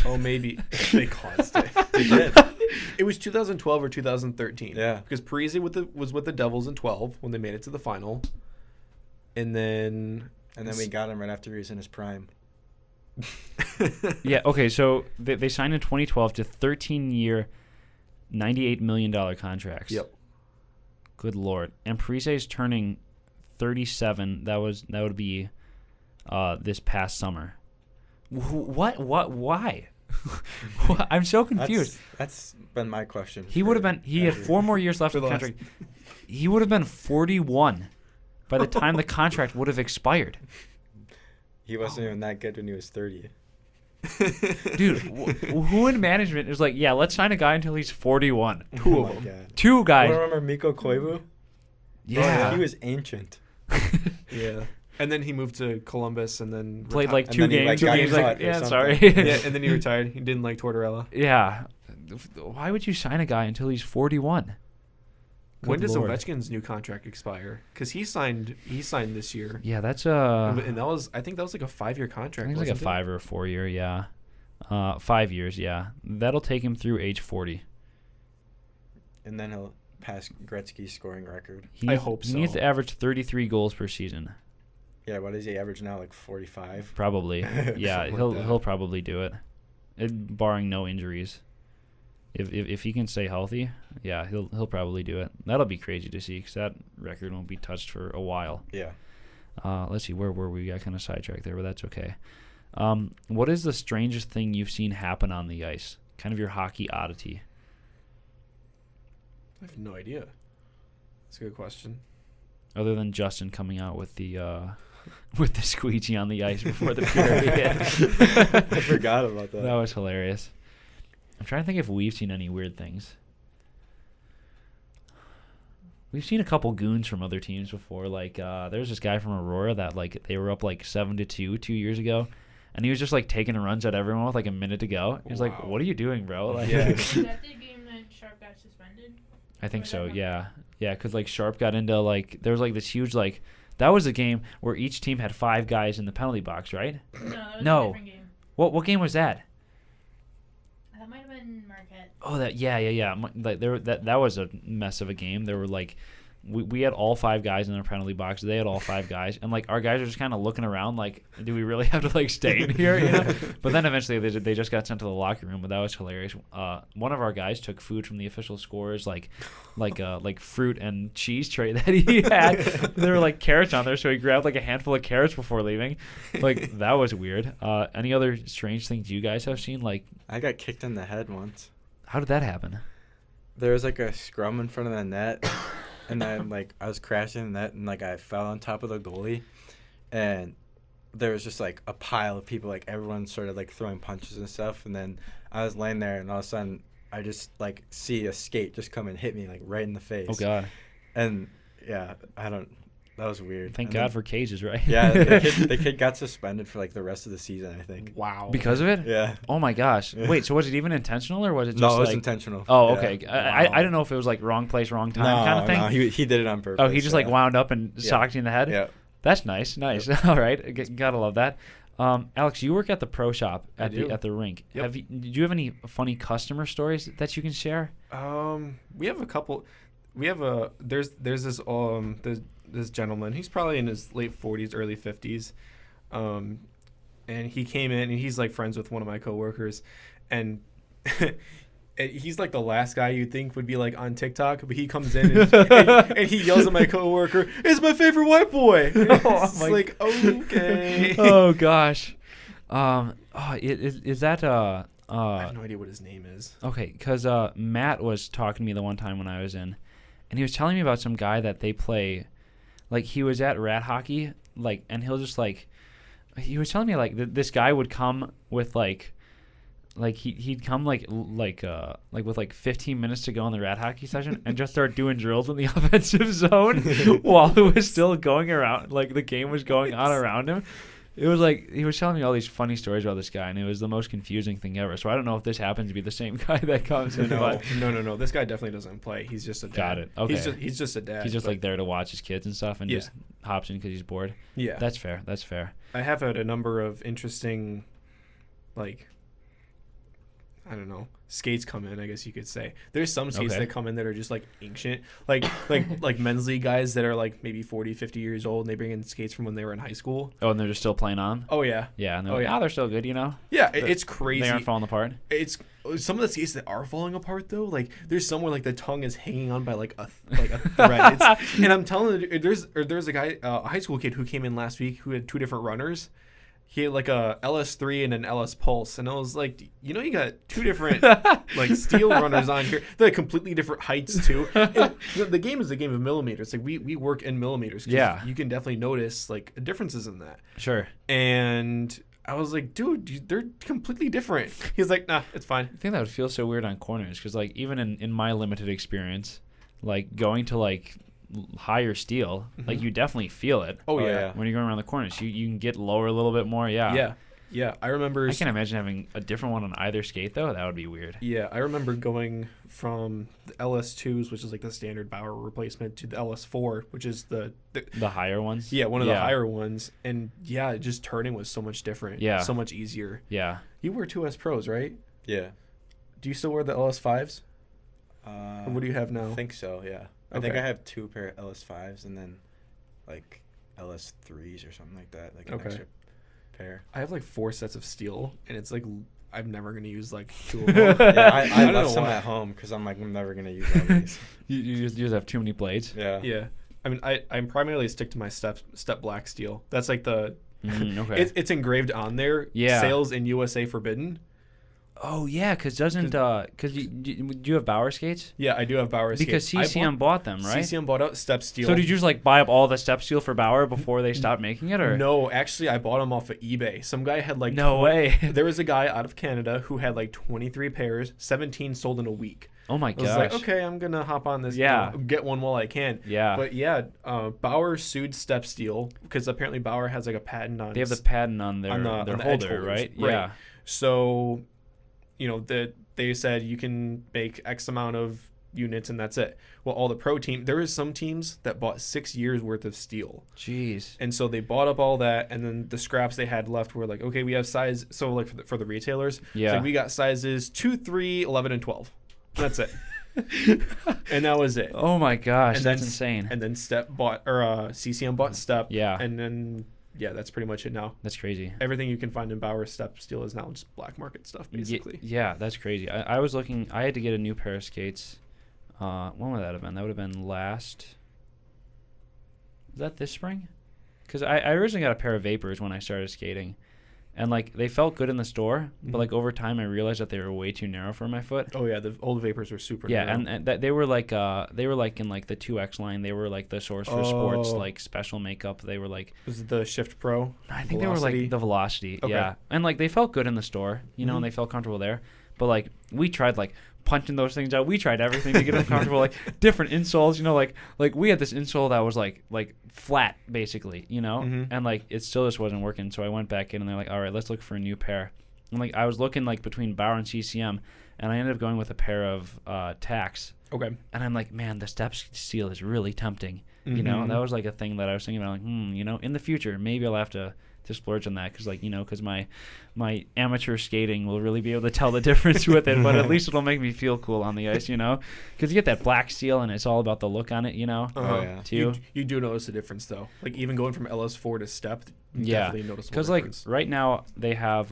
Oh, maybe they caused it. They did. It was 2012 or 2013. Yeah. Because Parise was with the Devils in 12 when they made it to the final, and then And then we got him right after he was in his prime. Yeah. Okay. So they signed in 2012 to 13-year, $98 million contracts. Yep. Good Lord. And Parise is turning 37. That would be this past summer. What? Why? I'm so confused. That's been my question. He would have been. He had 4 more years left For of the the last- contract. He would have been 41 by the time the contract would have expired. He wasn't even that good when he was 30. Dude, who in management is like, yeah, let's sign a guy until he's 41? Two Oh of my them. God. 2 You guys. remember Mikko Koivu? Yeah. He was ancient. Yeah. And then he moved to Columbus and then Played like And two then he, games. like, got He's cut like, or yeah, something. sorry. yeah, and then he retired. He didn't like Tortorella. Yeah. Why would you sign a guy until he's 41? When Good does Lord. Ovechkin's new contract expire? Because he signed this year, Yeah, that's and I think that was like a 5-year I contract. think it's like a wasn't it? 5 or a 4 year. Yeah, 5 years. Yeah, that'll take him through age 40. And then he'll pass Gretzky's scoring record. He I needs- hope He needs so. to average 33 goals per season. Yeah, what is he average now? Like 45? Probably. Yeah, Something like he'll that. he'll probably do it, barring no injuries. If he can stay healthy, yeah, he'll probably do it. That'll be crazy to see because that record won't be touched for a while. Yeah. Let's see, where were we? Got kind of sidetracked there, but that's okay. What is the strangest thing you've seen happen on the ice? Kind of your hockey oddity. I have no idea. That's a good question. Other than Justin coming out with the with the squeegee on the ice before the period. I forgot about that. That was hilarious. I'm trying to think if we've seen any weird things. We've seen a couple goons from other teams before. Like there's this guy from Aurora that like they were up like 7-2 2 years ago, and he was just like taking runs at everyone with like a minute to go. He was like, Wow. "What are you doing, bro?" Like, Yeah. Is that the game that Sharp got suspended? I think Or so. that Yeah, yeah. Because like Sharp got into like there was like this huge like that was a game where each team had 5 guys in the penalty box, right? No, that was No. a different game. What game was that? That might have been Marquette. Oh, yeah. Like that was a mess of a game. There were like, we had all 5 guys in our penalty box. They had all 5 guys, and like our guys are just kind of looking around, like, do we really have to like stay in here? You know? But then eventually they just got sent to the locker room. But that was hilarious. One of our guys took food from the official scorers, like fruit and cheese tray that he had. There were like carrots on there, so he grabbed like a handful of carrots before leaving. Like that was weird. Any other strange things you guys have seen? Like, I got kicked in the head once. how did that happen? There was like a scrum in front of the net, and then like I was crashing the net, and like I fell on top of the goalie, and there was just like a pile of people, like everyone started like throwing punches and stuff, and then I was laying there, and all of a sudden I just like see a skate just come and hit me like right in the face. Oh God! And yeah, that was weird. Thank And God then- for cages, right? Yeah, the kid got suspended for like the rest of the season, I think. Wow. Because of it? Yeah. Oh my gosh! Wait, so was it even intentional or was it just No, it was like? intentional. Oh, Yeah. okay. Wow. I didn't know if it was like wrong place, wrong time No, kind of thing. no, he did it on purpose. Oh, he just like yeah. wound up and Yeah. socked you in the head. Yeah. That's nice. All right, gotta love that. Alex, you work at the pro shop I at do. the rink. Yep. Did you have any funny customer stories that you can share? We have a couple. There's this gentleman. He's probably in his late 40s, early 50s, and he came in and he's like friends with one of my coworkers, and he's like the last guy you'd think would be like on TikTok, but he comes in and he yells at my coworker, "It's my favorite white boy." It's like, okay. Oh gosh. Is that I have no idea what his name is. Okay, because Matt was talking to me the one time when I was in, and he was telling me about some guy that they play, like he was at rat hockey, like, and he'll just like, he was telling me like this guy would come with like he'd come like with like 15 minutes to go in the rat hockey session and just start doing drills in the offensive zone while it was still going around, like the game was going on around him. It was like he was telling me all these funny stories about this guy, and it was the most confusing thing ever. So I don't know if this happens to be the same guy that comes in. but No. This guy definitely doesn't play. He's just a dad. Got it. Okay. He's just a dad. he's just but- like there to watch his kids and stuff, and Yeah. just hops in because he's bored. yeah. That's fair. I have had a number of interesting, like, I don't know, skates come in, I guess you could say. There's some skates Okay. that come in that are just like ancient, like men's league guys that are like maybe 40, 50 years old, and they bring in skates from when they were in high school. Oh, and they're just still playing on. Oh yeah, Yeah, and they're Oh, like, yeah. they're still good, you know. yeah, But it's crazy. They aren't falling apart. It's some of the skates that are falling apart though. Like there's somewhere like the tongue is hanging on by like a thread. And I'm telling you, there's a guy, a high school kid who came in last week who had 2 different runners. He had like a LS3 and an LS Pulse, and I was like, you got 2 different like steel runners on here. They're like completely different heights too. And the game is a game of millimeters. Like we work in millimeters. 'Cause Yeah. you can definitely notice like differences in that. Sure. And I was like, dude, they're completely different. He's like, nah, it's fine. I think that would feel so weird on corners because, like, even in my limited experience, like going to like higher steel. Like you definitely feel it. Oh yeah. When you're going around the corners, you can get lower a little bit more. Yeah. Yeah. I remember. I can't imagine having a different one on either skate though. That would be weird. Yeah, I remember going from the LS2s, which is like the standard Bauer replacement, to the LS4, which is the higher ones. Yeah, one of the higher ones, and yeah, just turning was so much different. Yeah, so much easier. Yeah. You wear 2S Pros, right? Yeah. Do you still wear the LS5s? Or what do you have now? I think so. Yeah. I think I have 2 pair of LS5s and then like LS3s or something like that. Like an extra pair. I have like 4 sets of steel, and it's like I'm never gonna use like 2 of them. Yeah, I left some at home because I'm like I'm never gonna use all these. you just have too many blades. Yeah. Yeah. I mean, I'm primarily stick to my step black steel. That's like the okay. it's engraved on there. Yeah. Sales in USA forbidden. Oh yeah, because do you have Bauer skates? Yeah, I do have Bauer skates. Because CCM bought them, right? CCM bought out step steel. So did you just like buy up all the step steel for Bauer before they stopped making it, or no? Actually, I bought them off of eBay. Some guy had like no way. There was a guy out of Canada who had like 23 pairs, 17 sold in a week. Oh my I gosh. was like, okay, I'm gonna hop on this. Yeah. Get one while I can. Yeah. But yeah, Bauer sued Step Steel because apparently Bauer has like a patent on. They have the patent on their the holder, edge holders, right? Right. Yeah. So, they said you can make X amount of units and that's it. Well, all the pro team, there is some teams that bought 6 years worth of steel. Jeez. And so they bought up all that, and then the scraps they had left were like, okay, we have size. So like for the retailers, yeah, like we got sizes 2, 3, 11, and 12. That's it. And that was it. Oh my gosh, and that's then, insane. And then CCM bought Step. Yeah. And then that's pretty much it now. That's crazy. Everything you can find in Bauer Step Steel is now just black market stuff, basically. Yeah, that's crazy. I was looking. I had to get a new pair of skates. When would that have been? That would have been last. Was that this spring? Because I originally got a pair of Vapors when I started skating, and like they felt good in the store, but like over time I realized that they were way too narrow for my foot. Oh yeah, the old Vapors were super narrow. And that they were like in like the 2X line. They were like the Source for Sports like special makeup. They were like, was it the Shift Pro? I think they were like the Velocity. Okay. Yeah, and like they felt good in the store, and they felt comfortable there. But like we tried like punching those things out. We tried everything to get them comfortable, like different insoles. Like we had this insole that was like flat basically, and like it still just wasn't working. So I went back in and they're like, all right, let's look for a new pair. And like I was looking like between Bauer and CCM, and I ended up going with a pair of Tacks. Okay. And I'm like, man, the Step Steel is really tempting. That was like a thing that I was thinking about. Like, in the future maybe I'll have to splurge on that because my amateur skating will really be able to tell the difference with it, but at least it'll make me feel cool on the ice, because you get that black steel and it's all about the look on it, Oh yeah. too. You do notice a difference though, like even going from LS4 to Step, definitely noticeable because difference. like right now they have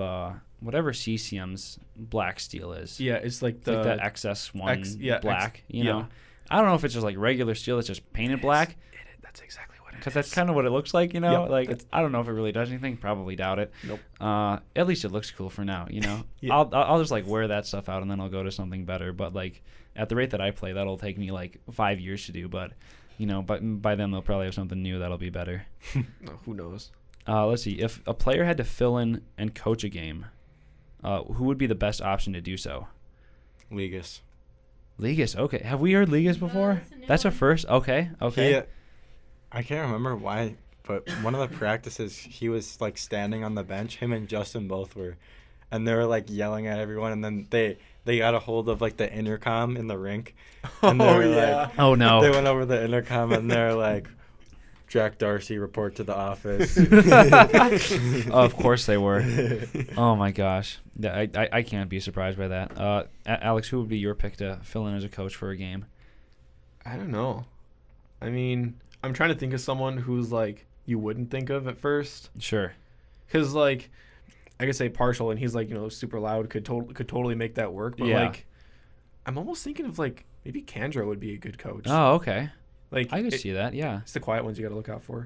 whatever CCM's black steel is. Yeah, it's like the XS1 black. I don't know if it's just like regular steel that's just painted black. That's exactly what it is. Because that's kind of what it looks like, Like I don't know if it really does anything. Probably doubt it. Nope. At least it looks cool for now. Yeah. I'll just like wear that stuff out and then I'll go to something better. But like at the rate that I play, that'll take me like 5 years to do. But but by then they'll probably have something new that'll be better. No, who knows? Let's see. If a player had to fill in and coach a game, who would be the best option to do so? Ligas. Ligas. Okay. Have we heard Ligas before? That's a first. Okay. I can't remember why, but one of the practices, he was like standing on the bench. Him and Justin both were, and they were like yelling at everyone. And then they got a hold of like the intercom in the rink, and they were like, "Oh no!" They went over the intercom and they're like, "Jack Darcy, report to the office." Of course they were. Oh my gosh, I can't be surprised by that. Alex, who would be your pick to fill in as a coach for a game? I don't know. I mean, I'm trying to think of someone who's like you wouldn't think of at first. Sure. Because like I could say Partial, and he's like super loud, could totally make that work. But like I'm almost thinking of like maybe Kandra would be a good coach. Oh, okay. Like I could see that. Yeah. It's the quiet ones you got to look out for.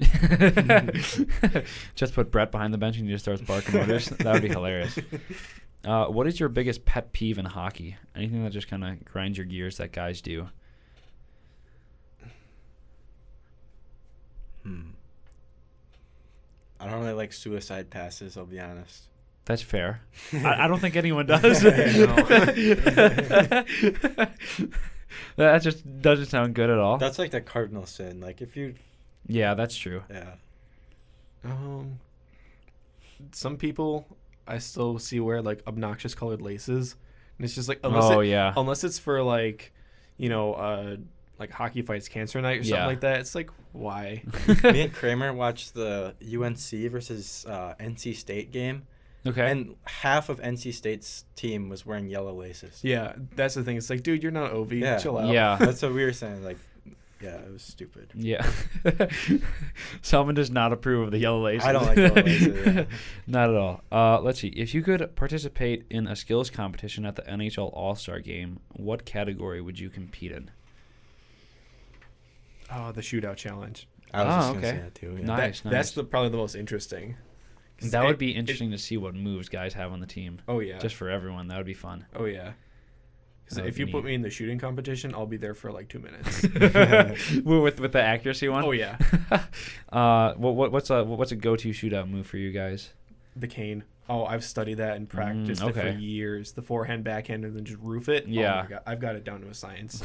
Just put Brett behind the bench and he just starts barking orders. That would be hilarious. What is your biggest pet peeve in hockey? Anything that just kind of grinds your gears that guys do? I don't really like suicide passes, I'll be honest. That's fair. I don't think anyone does. That just doesn't sound good at all. That's like the cardinal sin. Like if you. Yeah, that's true. Yeah. Some people I still see wear like obnoxious colored laces, and it's just like unless it's for like, like hockey fights cancer night or something like that. It's like, why? Me and Kramer watched the UNC versus NC State game. Okay. And half of NC State's team was wearing yellow laces. Yeah, that's the thing. It's like, dude, you're not Ovi. Yeah. Chill out. Yeah. That's what we were saying. Like, yeah, it was stupid. Yeah. Sellman does not approve of the yellow laces. I don't like yellow laces. Yeah. Not at all. Let's see. If you could participate in a skills competition at the NHL All-Star Game, what category would you compete in? Oh, the shootout challenge. I was just going to say that too. Yeah. Nice. That's probably the most interesting. That would be interesting to see what moves guys have on the team. Oh, yeah. Just for everyone. That would be fun. Oh, yeah. Because if you put me in the shooting competition, I'll be there for like 2 minutes. with the accuracy one? Oh, yeah. What's a go-to shootout move for you guys? The cane. Oh, I've studied that and practiced it for years. The forehand, backhand, and then just roof it. Yeah. Oh my God. I've got it down to a science.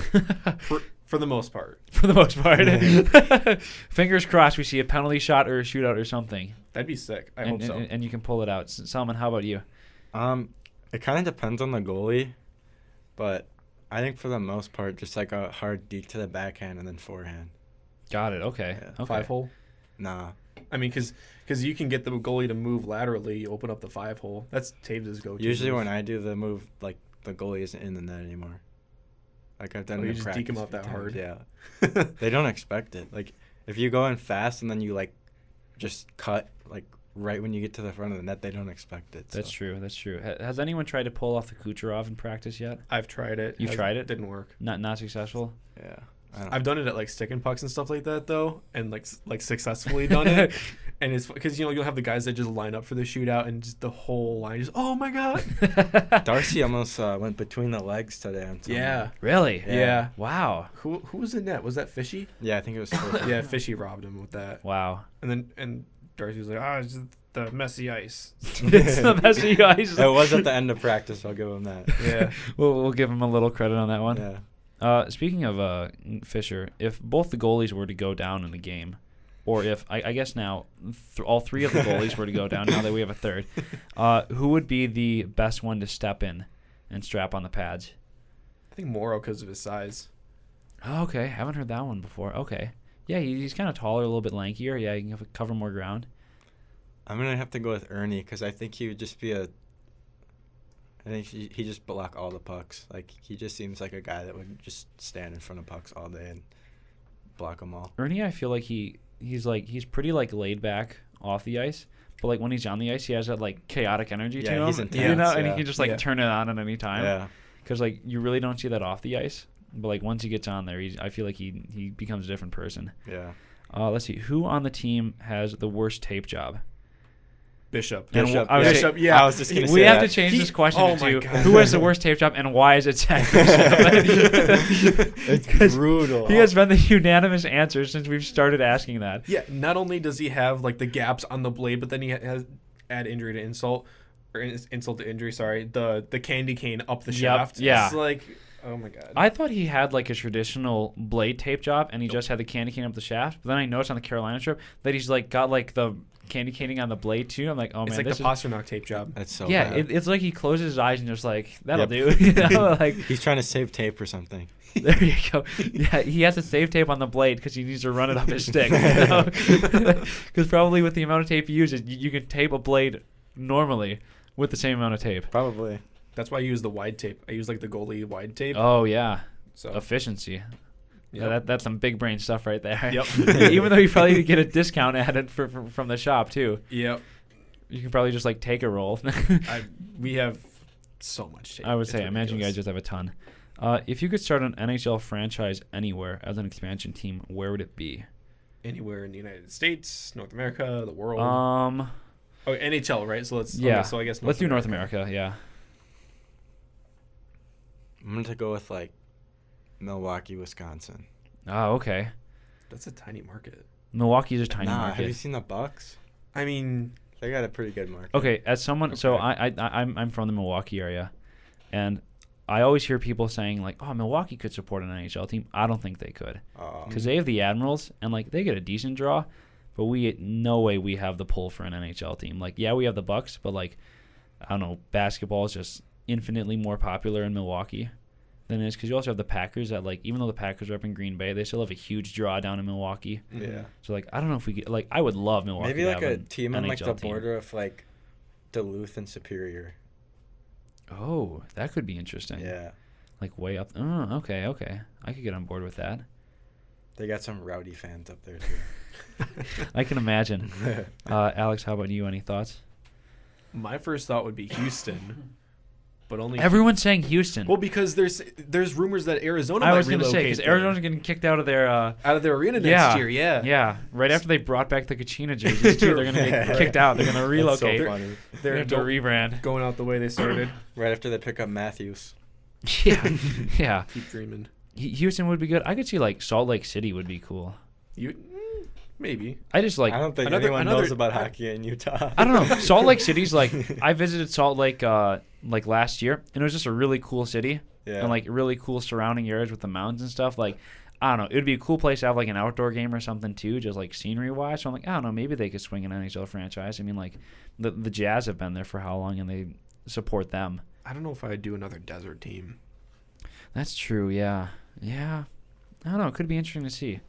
For the most part. For the most part. Fingers crossed we see a penalty shot or a shootout or something. That'd be sick. I hope so. And you can pull it out. Sellman, how about you? It kind of depends on the goalie, but I think for the most part, just like a hard deke to the backhand and then forehand. Got it. Okay. Yeah. Okay. 5-hole? Nah. I mean, because you can get the goalie to move laterally, you open up the 5-hole. That's Taves' go-to. Usually when I do the move, like the goalie isn't in the net anymore. Like I've done it in just practice deke him up that hard. Yeah. They don't expect it. Like if you go in fast and then you like just cut like right when you get to the front of the net, they don't expect it. That's true. Has anyone tried to pull off the Kucherov in practice yet? I've tried it. You tried it? Didn't work. Not successful? Yeah. I've done it at like stick and pucks and stuff like that though, and like successfully done it. And it's because you'll have the guys that just line up for the shootout and just the whole line just, oh my God. Darcy almost went between the legs today. Yeah. Really? Yeah. Wow. Who was in net? Was that Fishy? Yeah, I think it was Fishy. Yeah, Fishy robbed him with that. Wow. And Darcy was like, it's just the messy ice. It's the messy ice. It was at the end of practice. I'll give him that. Yeah. We'll give him a little credit on that one. Yeah. Speaking of Fisher, if both the goalies were to go down in the game, or if I guess now all three of the goalies were to go down, now that we have a third, who would be the best one to step in and strap on the pads? I think Morrow because of his size. Oh, okay. Haven't heard that one before. Okay. Yeah, he's kind of taller, a little bit lankier. Yeah, he can cover more ground. I'm going to have to go with Ernie because I think he would just be I think he just block all the pucks. Like, he just seems like a guy that would just stand in front of pucks all day and block them all. Ernie, I feel like he's pretty like laid back off the ice, but like when he's on the ice, he has that like chaotic energy to him. He's intense, and he can just like turn it on at any time. Yeah. Because like you really don't see that off the ice, but like once he gets on there, I feel like he becomes a different person. Yeah. Let's see, who on the team has the worst tape job? Bishop. Yeah. I was just going to say we have to change this question to who has the worst tape job and why is it Zach Bishop? It's brutal. He has been the unanimous answer since we've started asking that. Yeah, not only does he have like the gaps on the blade, but then he has add injury to insult, or insult to injury, sorry, the candy cane up the shaft. Yeah. It's like, oh my God. I thought he had like a traditional blade tape job and he just had the candy cane up the shaft. But then I noticed on the Carolina trip that he's like got like the candy caning on the blade too. I'm like, oh man, it's like the Pasternak tape job. That's so yeah. bad. It's like he closes his eyes and just like that'll do. You know, like he's trying to save tape or something. There you go. Yeah, he has to save tape on the blade because he needs to run it up his stick. Because probably with the amount of tape you use, you can tape a blade normally with the same amount of tape. Probably. That's why I use the wide tape. I use like the goalie wide tape. Oh yeah, so efficiency. Yep. Yeah, that's some big brain stuff right there. Yep. Even though you probably get a discount added from the shop too. Yep. You can probably just like take a roll. We have so much tape. I would It's say, I imagine you guys just have a ton. If you could start an NHL franchise anywhere as an expansion team, where would it be? Anywhere in the United States, North America, the world. Oh, NHL, right? So let's. Yeah. Okay, so I guess let's do North America. Yeah. I'm going to go with like Milwaukee, Wisconsin. Oh, okay. That's a tiny market. Milwaukee's a tiny market. Have you seen the Bucks? I mean, they got a pretty good market. Okay, as someone, so I'm from the Milwaukee area, and I always hear people saying, like, oh, Milwaukee could support an NHL team. I don't think they could. Because they have the Admirals, and, like, they get a decent draw, but no way we have the pull for an NHL team. Like, yeah, we have the Bucks, but, like, I don't know, basketball is just infinitely more popular in Milwaukee than it is, because you also have the Packers that, like, even though the Packers are up in Green Bay, they still have a huge draw down in Milwaukee. Yeah. So, like, I don't know if we get, like, I would love Milwaukee. Maybe to like have a team on like the NHL team. border of like Duluth and Superior. Oh, that could be interesting. Yeah. Like way up. Oh, okay. I could get on board with that. They got some rowdy fans up there too. I can imagine. Alex, how about you? Any thoughts? My first thought would be Houston, but only Everyone's saying Houston. Well, because there's rumors that Arizona I might was going to say, relocate because Arizona's getting kicked out of their arena next year. Yeah. Yeah. Right after they brought back the Kachina jerseys, too, they're going to get kicked out. They're going to relocate. That's so funny. They have to rebrand. Going out the way they started. Right after they pick up Matthews. Yeah. Keep dreaming. Houston would be good. I could see, like, Salt Lake City would be cool. Maybe. I just, like... I don't think anyone knows about hockey in Utah. I don't know. Salt Lake City's, like... I visited Salt Lake, like, last year, and it was just a really cool city. Yeah. And, like, really cool surrounding areas with the mountains and stuff. Like, I don't know. It would be a cool place to have, like, an outdoor game or something, too, just, like, scenery-wise. So I'm like, I don't know. Maybe they could swing an NHL franchise. I mean, like, the Jazz have been there for how long, and they support them. I don't know if I'd do another desert team. That's true, yeah. Yeah. I don't know. It could be interesting to see.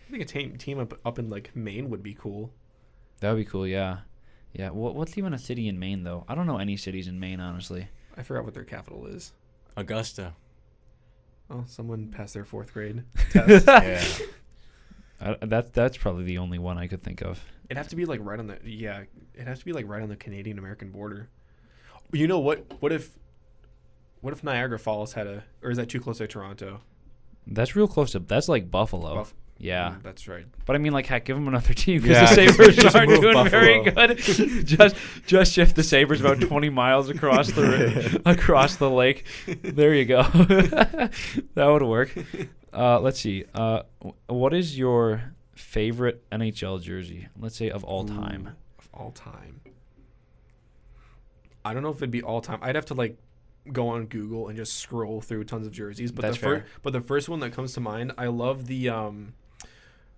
I think a team up in, like, Maine would be cool. That would be cool, yeah. Yeah. What's even a city in Maine, though? I don't know any cities in Maine, honestly. I forgot what their capital is. Augusta. Oh, someone passed their 4th grade test. Yeah. That's probably the only one I could think of. It'd have to be like right on the It'd have to be like right on the Canadian-American border. You know what? What if Niagara Falls had or is that too close to Toronto? That's real close to. That's like Buffalo. Yeah, that's right. But I mean, like, heck, give them another team because Yeah, the Sabres just aren't move doing Buffalo. very good. just shift the Sabres about 20 miles across the lake. There you go. That would work. Let's see. What is your favorite NHL jersey? Let's say of all time. Of all time. I don't know if it'd be all time. I'd have to like go on Google and just scroll through tons of jerseys. But That's fair. But the first one that comes to mind, I love the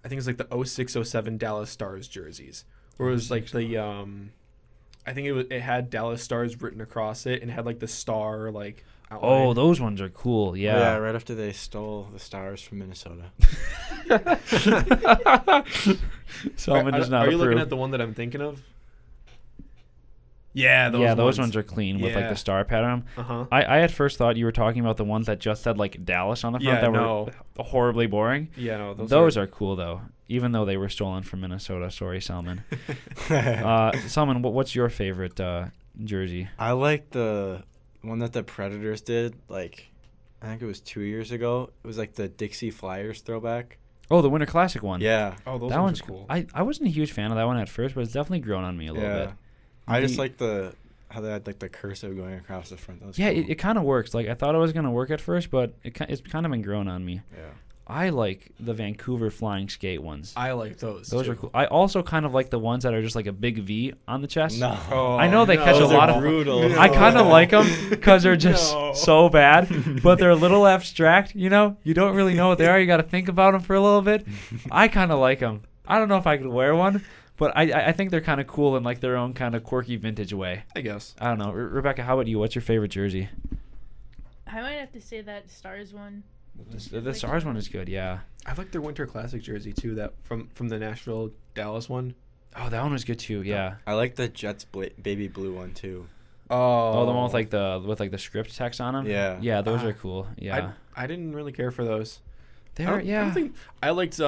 I think it's like the 06-07 Dallas Stars jerseys. Where it was like the I think it had Dallas Stars written across it and had like the star like outline. Oh, those ones are cool. Yeah. Right after they stole the Stars from Minnesota. Sellman does not Are you approve. looking at the one that I'm thinking of? Yeah, those ones are clean with like Yeah. the star pattern. Uh-huh. I at first thought you were talking about the ones that just had like Dallas on the front that were horribly boring. Yeah, no, those are cool though, even though they were stolen from Minnesota. Sorry, Sellman. Sellman, what's your favorite jersey? I like the one that the Predators did. Like, I think it was 2 years ago. It was like the Dixie Flyers throwback. Oh, the Winter Classic one. Yeah. Oh, those that ones one's are cool. I wasn't a huge fan of that one at first, but it's definitely grown on me a little bit. I just like how they had like the cursive going across the front. That was yeah, cool. it kind of works. Like I thought it was gonna work at first, but it's kind of been grown on me. Yeah. I like the Vancouver flying skate ones. I like those. Those too. are cool. I also kind of like the ones that are just like a big V on the chest. No. Oh, I know they catch a Those lot are of. brutal. I kind of like them because they're just so bad, but they're a little abstract. You know, you don't really know what they are. You got to think about them for a little bit. I kind of like them. I don't know if I could wear one, but I think they're kind of cool in like their own kind of quirky vintage way. I guess. I don't know. Rebecca, how about you? What's your favorite jersey? I might have to say that Stars one. The Stars one is good. Yeah. I like their Winter Classic jersey too. That from the Nashville Dallas one. Oh, that one was good too. Yeah. I like the Jets baby blue one too. Oh, the one with like the script text on them. Yeah. Yeah, those are cool. Yeah. I didn't really care for those. I liked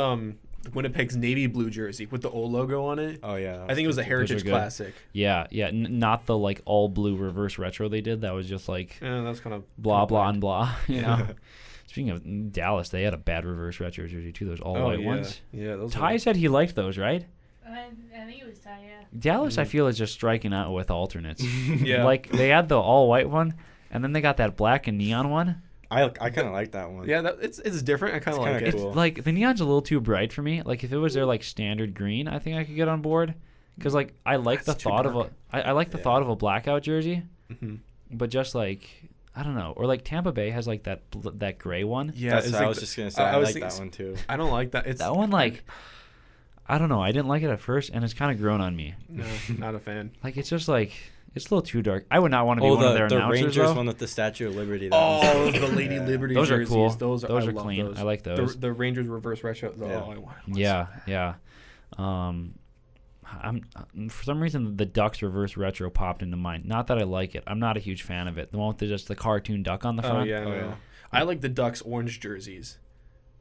Winnipeg's navy blue jersey with the old logo on it. Oh yeah. I think it was a Heritage Classic. Yeah. Not the like all blue reverse retro they did. That was just like Yeah, that's kind of blah blah and blah. You know. Speaking of Dallas, they had a bad reverse retro jersey too. Those all white ones. Yeah, those. Ty said he liked those, right? I think it was Ty, yeah. Dallas, I feel, is just striking out with alternates. Yeah. Like they had the all white one, and then they got that black and neon one. I kind of like that one. Yeah, it's different. I kind of like kinda it. cool. It's like the neon's a little too bright for me. Like if it was their like standard green, I think I could get on board. Because like I like That's the too thought dark. of a blackout jersey, Mm-hmm. but just like I don't know. Or like Tampa Bay has like that gray one. Yeah, That's it's what like I was just gonna say. I like that one too. I don't like that. It's That one, like, I don't know. I didn't like it at first, and it's kind of grown on me. No, not a fan. Like, it's just like, it's a little too dark. I would not want to be one of their the announcers, Rangers though. one with the Statue of Liberty. Oh, the Lady Liberty Those are jerseys. cool. Those Those I are love clean. those. I like those. The Rangers reverse retro. Yeah. Oh, I want Yeah. I'm for some reason the Ducks reverse retro popped into mind. Not that I like it. I'm not a huge fan of it. The one with just the cartoon duck on the front. Oh yeah, no. I like the Ducks orange jerseys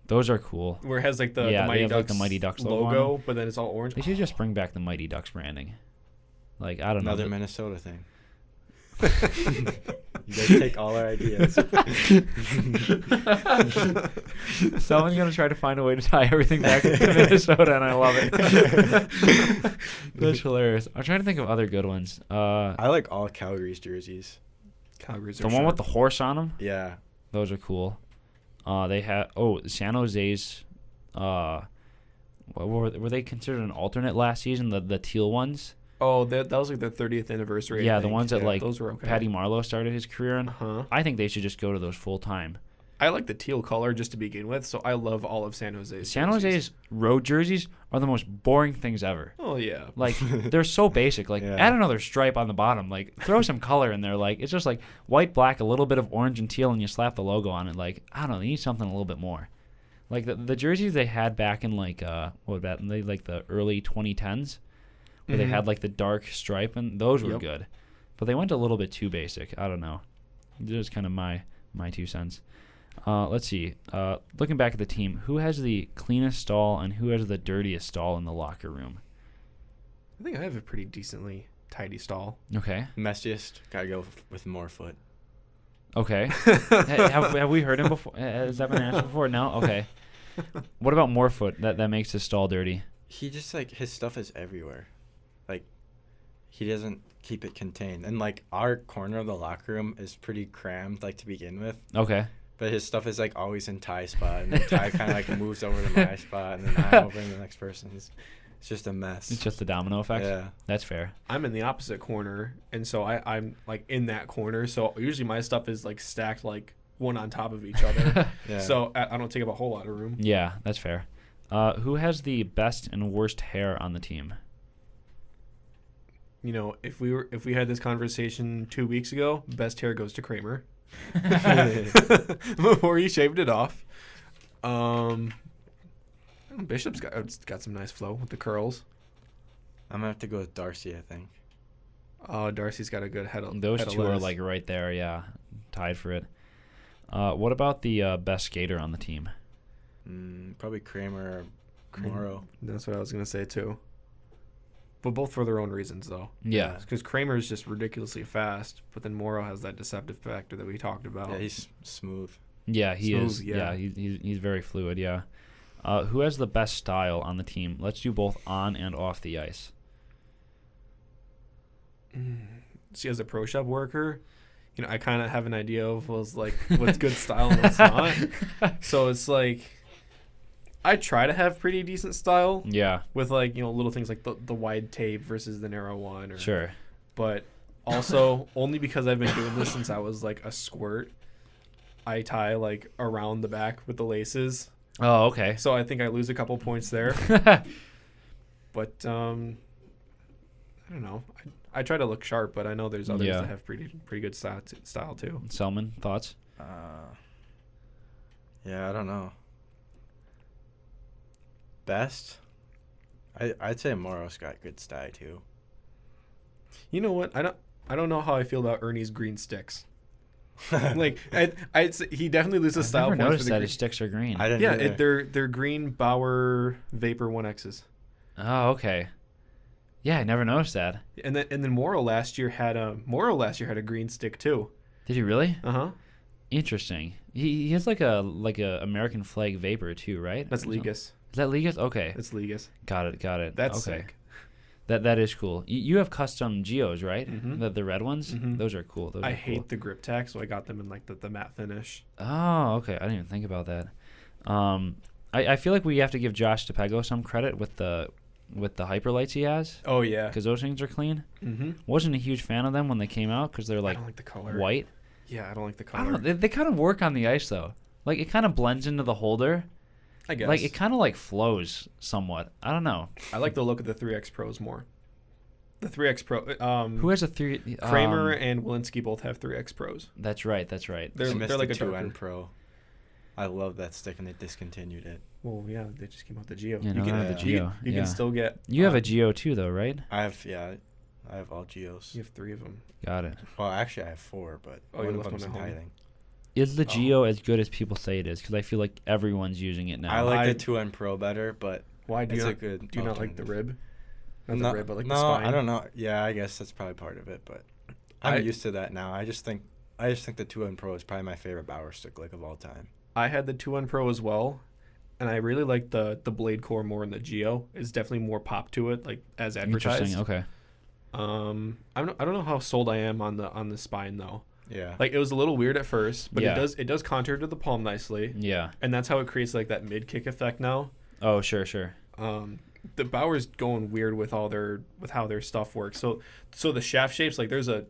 Those are cool. where it has like the Yeah, Mighty they have, Ducks, like, the Mighty Ducks logo on logo, them. but then it's all orange. They should just bring back the Mighty Ducks branding. Like, I don't Another know. Minnesota thing. You guys take all our ideas. Someone's gonna try to find a way to tie everything back to Minnesota, and I love it. That's hilarious. I'm trying to think of other good ones. I like all Calgary's jerseys. Calgary's The one with the horse on them. Yeah. Those are cool. They had San Jose's. Were they considered an alternate last season? The teal ones. Oh, that was like their 30th anniversary. Yeah, I the think. ones that like those were okay. Patty Marleau started his career in. Uh-huh. I think they should just go to those full time. I like the teal color just to begin with, so I love all of San Jose's. San jerseys. Jose's road jerseys are the most boring things ever. Oh yeah. Like, they're so basic. Like, Yeah. add another stripe on the bottom. Like, throw some color in there. Like, it's just like white, black, a little bit of orange and teal, and you slap the logo on it. Like, I don't know. They need something a little bit more. Like, the jerseys they had back in, like, the early 2010s, where they had, like, the dark stripe, and those were Yep. good. But they went a little bit too basic. I don't know. Just kind of my 2 cents. Let's see. Looking back at the team, who has the cleanest stall and who has the dirtiest stall in the locker room? I think I have a pretty decently tidy stall. Okay. Messiest, gotta go with Morefoot. Okay. have we heard him before? Has that been asked before? No? Okay. What about Morefoot that makes his stall dirty? He just, like, his stuff is everywhere. Like, he doesn't keep it contained. And, like, our corner of the locker room is pretty crammed, like, to begin with. Okay. But his stuff is, like, always in Ty's spot. And then Ty kind of, like, moves over to my spot. And then I'm over in the next person's. It's just a mess. It's just a domino effect? Yeah. That's fair. I'm in the opposite corner, and so I'm like in that corner. So usually my stuff is like stacked like one on top of each other. Yeah. So I don't take up a whole lot of room. Yeah, that's fair. Who has the best and worst hair on the team? You know, if we had this conversation 2 weeks ago, best hair goes to Kramer before he shaved it off. Bishop's got some nice flow with the curls. I'm going to have to go with Darcy, I think. Oh, Darcy's got a good head of Those head of two are lettuce. like right there, yeah. Tied for it. What about the best skater on the team? Probably Kramer or Morrow. That's what I was going to say, too. But both for their own reasons, though. Yeah. Because Kramer is just ridiculously fast, but then Morrow has that deceptive factor that we talked about. Yeah, he's smooth. Yeah, he Smooth, is. yeah. He's very fluid, yeah. Who has the best style on the team? Let's do both on and off the ice. See, as a pro shop worker, you know, I kind of have an idea of what's good style and what's not. So it's like, I try to have pretty decent style. Yeah. With like, you know, little things like the wide tape versus the narrow one. Sure. But also, only because I've been doing this since I was like a squirt, I tie like around the back with the laces. Oh, okay. So I think I lose a couple points there. But I don't know. I try to look sharp, but I know there's others that have pretty good style too. Sellman, thoughts? Yeah, I don't know. Best? I'd say Morrow's got good style too. You know what? I don't know how I feel about Ernie's green sticks. Like I'd say he definitely loses style I've points. never noticed for the that green. his sticks are green. I didn't. Yeah, either. they're green Bauer Vapor 1Xs. Oh, okay. Yeah, I never noticed that. And then Morrow last year had a green stick too. Did he really? Uh-huh. Interesting. He has like a American flag vapor too, right? That's Or something? Ligas. Is that Ligas? Okay. That's Ligas. Got it. That's okay. sick. That is cool. You have custom Geos, right? Mhm. The red ones? Mhm. Those are cool. I hate the grip tack, so I got them in like the matte finish. Oh, okay. I didn't even think about that. I feel like we have to give Josh DePego some credit with the hyperlights he has, Oh yeah. because those things are clean. Mm-hmm. Wasn't a huge fan of them when they came out because they're I like don't like the color. white. Yeah, I don't like the I color. don't know. They kind of work on the ice though. Like it kind of blends into the holder. I guess. Like it kind of like flows somewhat. I don't know. I like the look of the 3X Pros more. The 3X Pro. Who has a 3? Kramer and Walensky both have 3X Pros. That's right. That's right. They're like a 2N darker. Pro. I love that stick, and they discontinued it. Well, yeah, they just came out the Geo. Yeah, you no, can, I have the Geo. You Yeah. can still get. You have a Geo too, though, right? I have all Geos. You have 3 of them. Got it. Well, actually, I have 4, but Oh, you one of left them's one in at home. hiding. Is the Geo as good as people say it is? Because I feel like everyone's using it now. I like the 2N Pro better, but Why do it's you a not? good. Do you not like the rib? Not No, the rib, but like no, the spine. I don't know. Yeah, I guess that's probably part of it, but I'm used to that now. I just think the 2N Pro is probably my favorite Bauer stick like of all time. I had the 2N Pro as well, and I really like the blade core more in the Geo. It's definitely more pop to it, like as advertised. Interesting. Okay. I don't know how sold I am on the spine though. Yeah. Like it was a little weird at first, but Yeah. it does contour to the palm nicely, Yeah. and that's how it creates like that mid kick effect now. Oh, sure. The Bauer's going weird with how their stuff works. So the shaft shapes, like there's a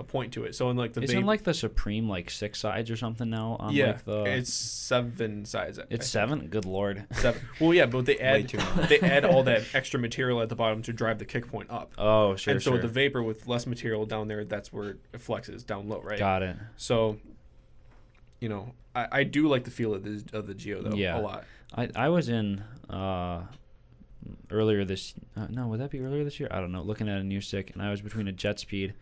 point to it. So in like the Isn't like the Supreme like 6 sides or something now? On yeah, like the... it's 7 sides. It's 7? Good Lord. 7. Well, yeah, but they Way add too much. they add all that extra material at the bottom to drive the kick point up. Oh, sure. And so with the Vapor with less material down there, that's where it flexes down low, right? Got it. So, I do like the feel of the Geo though Yeah. a lot. I was in earlier this no, would that be earlier this year? I don't know. Looking at a new stick, and I was between a Jet Speed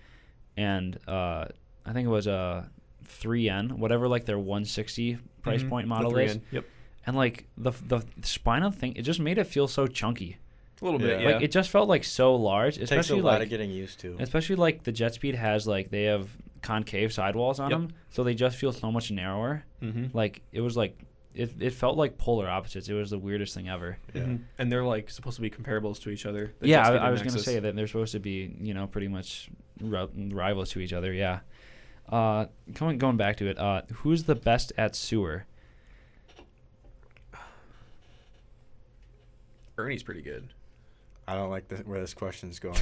and I think it was a 3N, whatever like their 160 price point model The is. 3N. Yep. And like the spinal thing, it just made it feel so chunky. A little bit, Yeah. yeah. Like it just felt like so large, It takes especially a lot like of getting used to. especially like the Jet Speed has like they have concave sidewalls on Yep. them, so they just feel so much narrower. Mm-hmm. Like it was like it felt like polar opposites. It was the weirdest thing ever. Yeah. Mm-hmm. And they're like supposed to be comparables to each other. the Yeah, Jet Speed I and was going to Nexus. say that they're supposed to be, pretty much rivals to each other. Yeah. Going back to it, who's the best at sewer? Ernie's pretty good. I don't like where this question's going.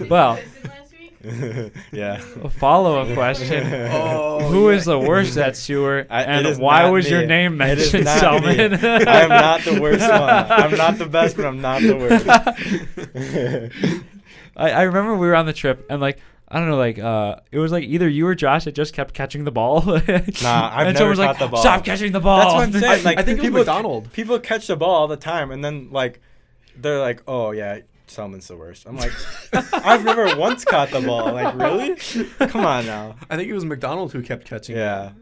Well, Last week? Yeah. a follow-up question. Oh, Who is the worst at sewer, It and is why not was your me. name It is mentioned, not me. Sellman? I am not the worst one. I'm not the best, but I'm not the worst. I remember we were on the trip, and like, I don't know, like, it was like either you or Josh that just kept catching the ball. Nah, I've and never someone was caught like, the ball. Stop catching the ball. That's what I'm saying. Like, I think it was people, McDonald. People catch the ball all the time, and then like, they're like, "Oh yeah, Selman's the worst." I'm like, I've never once caught the ball. Like, really? Come on now. I think it was McDonald who kept catching Yeah. it.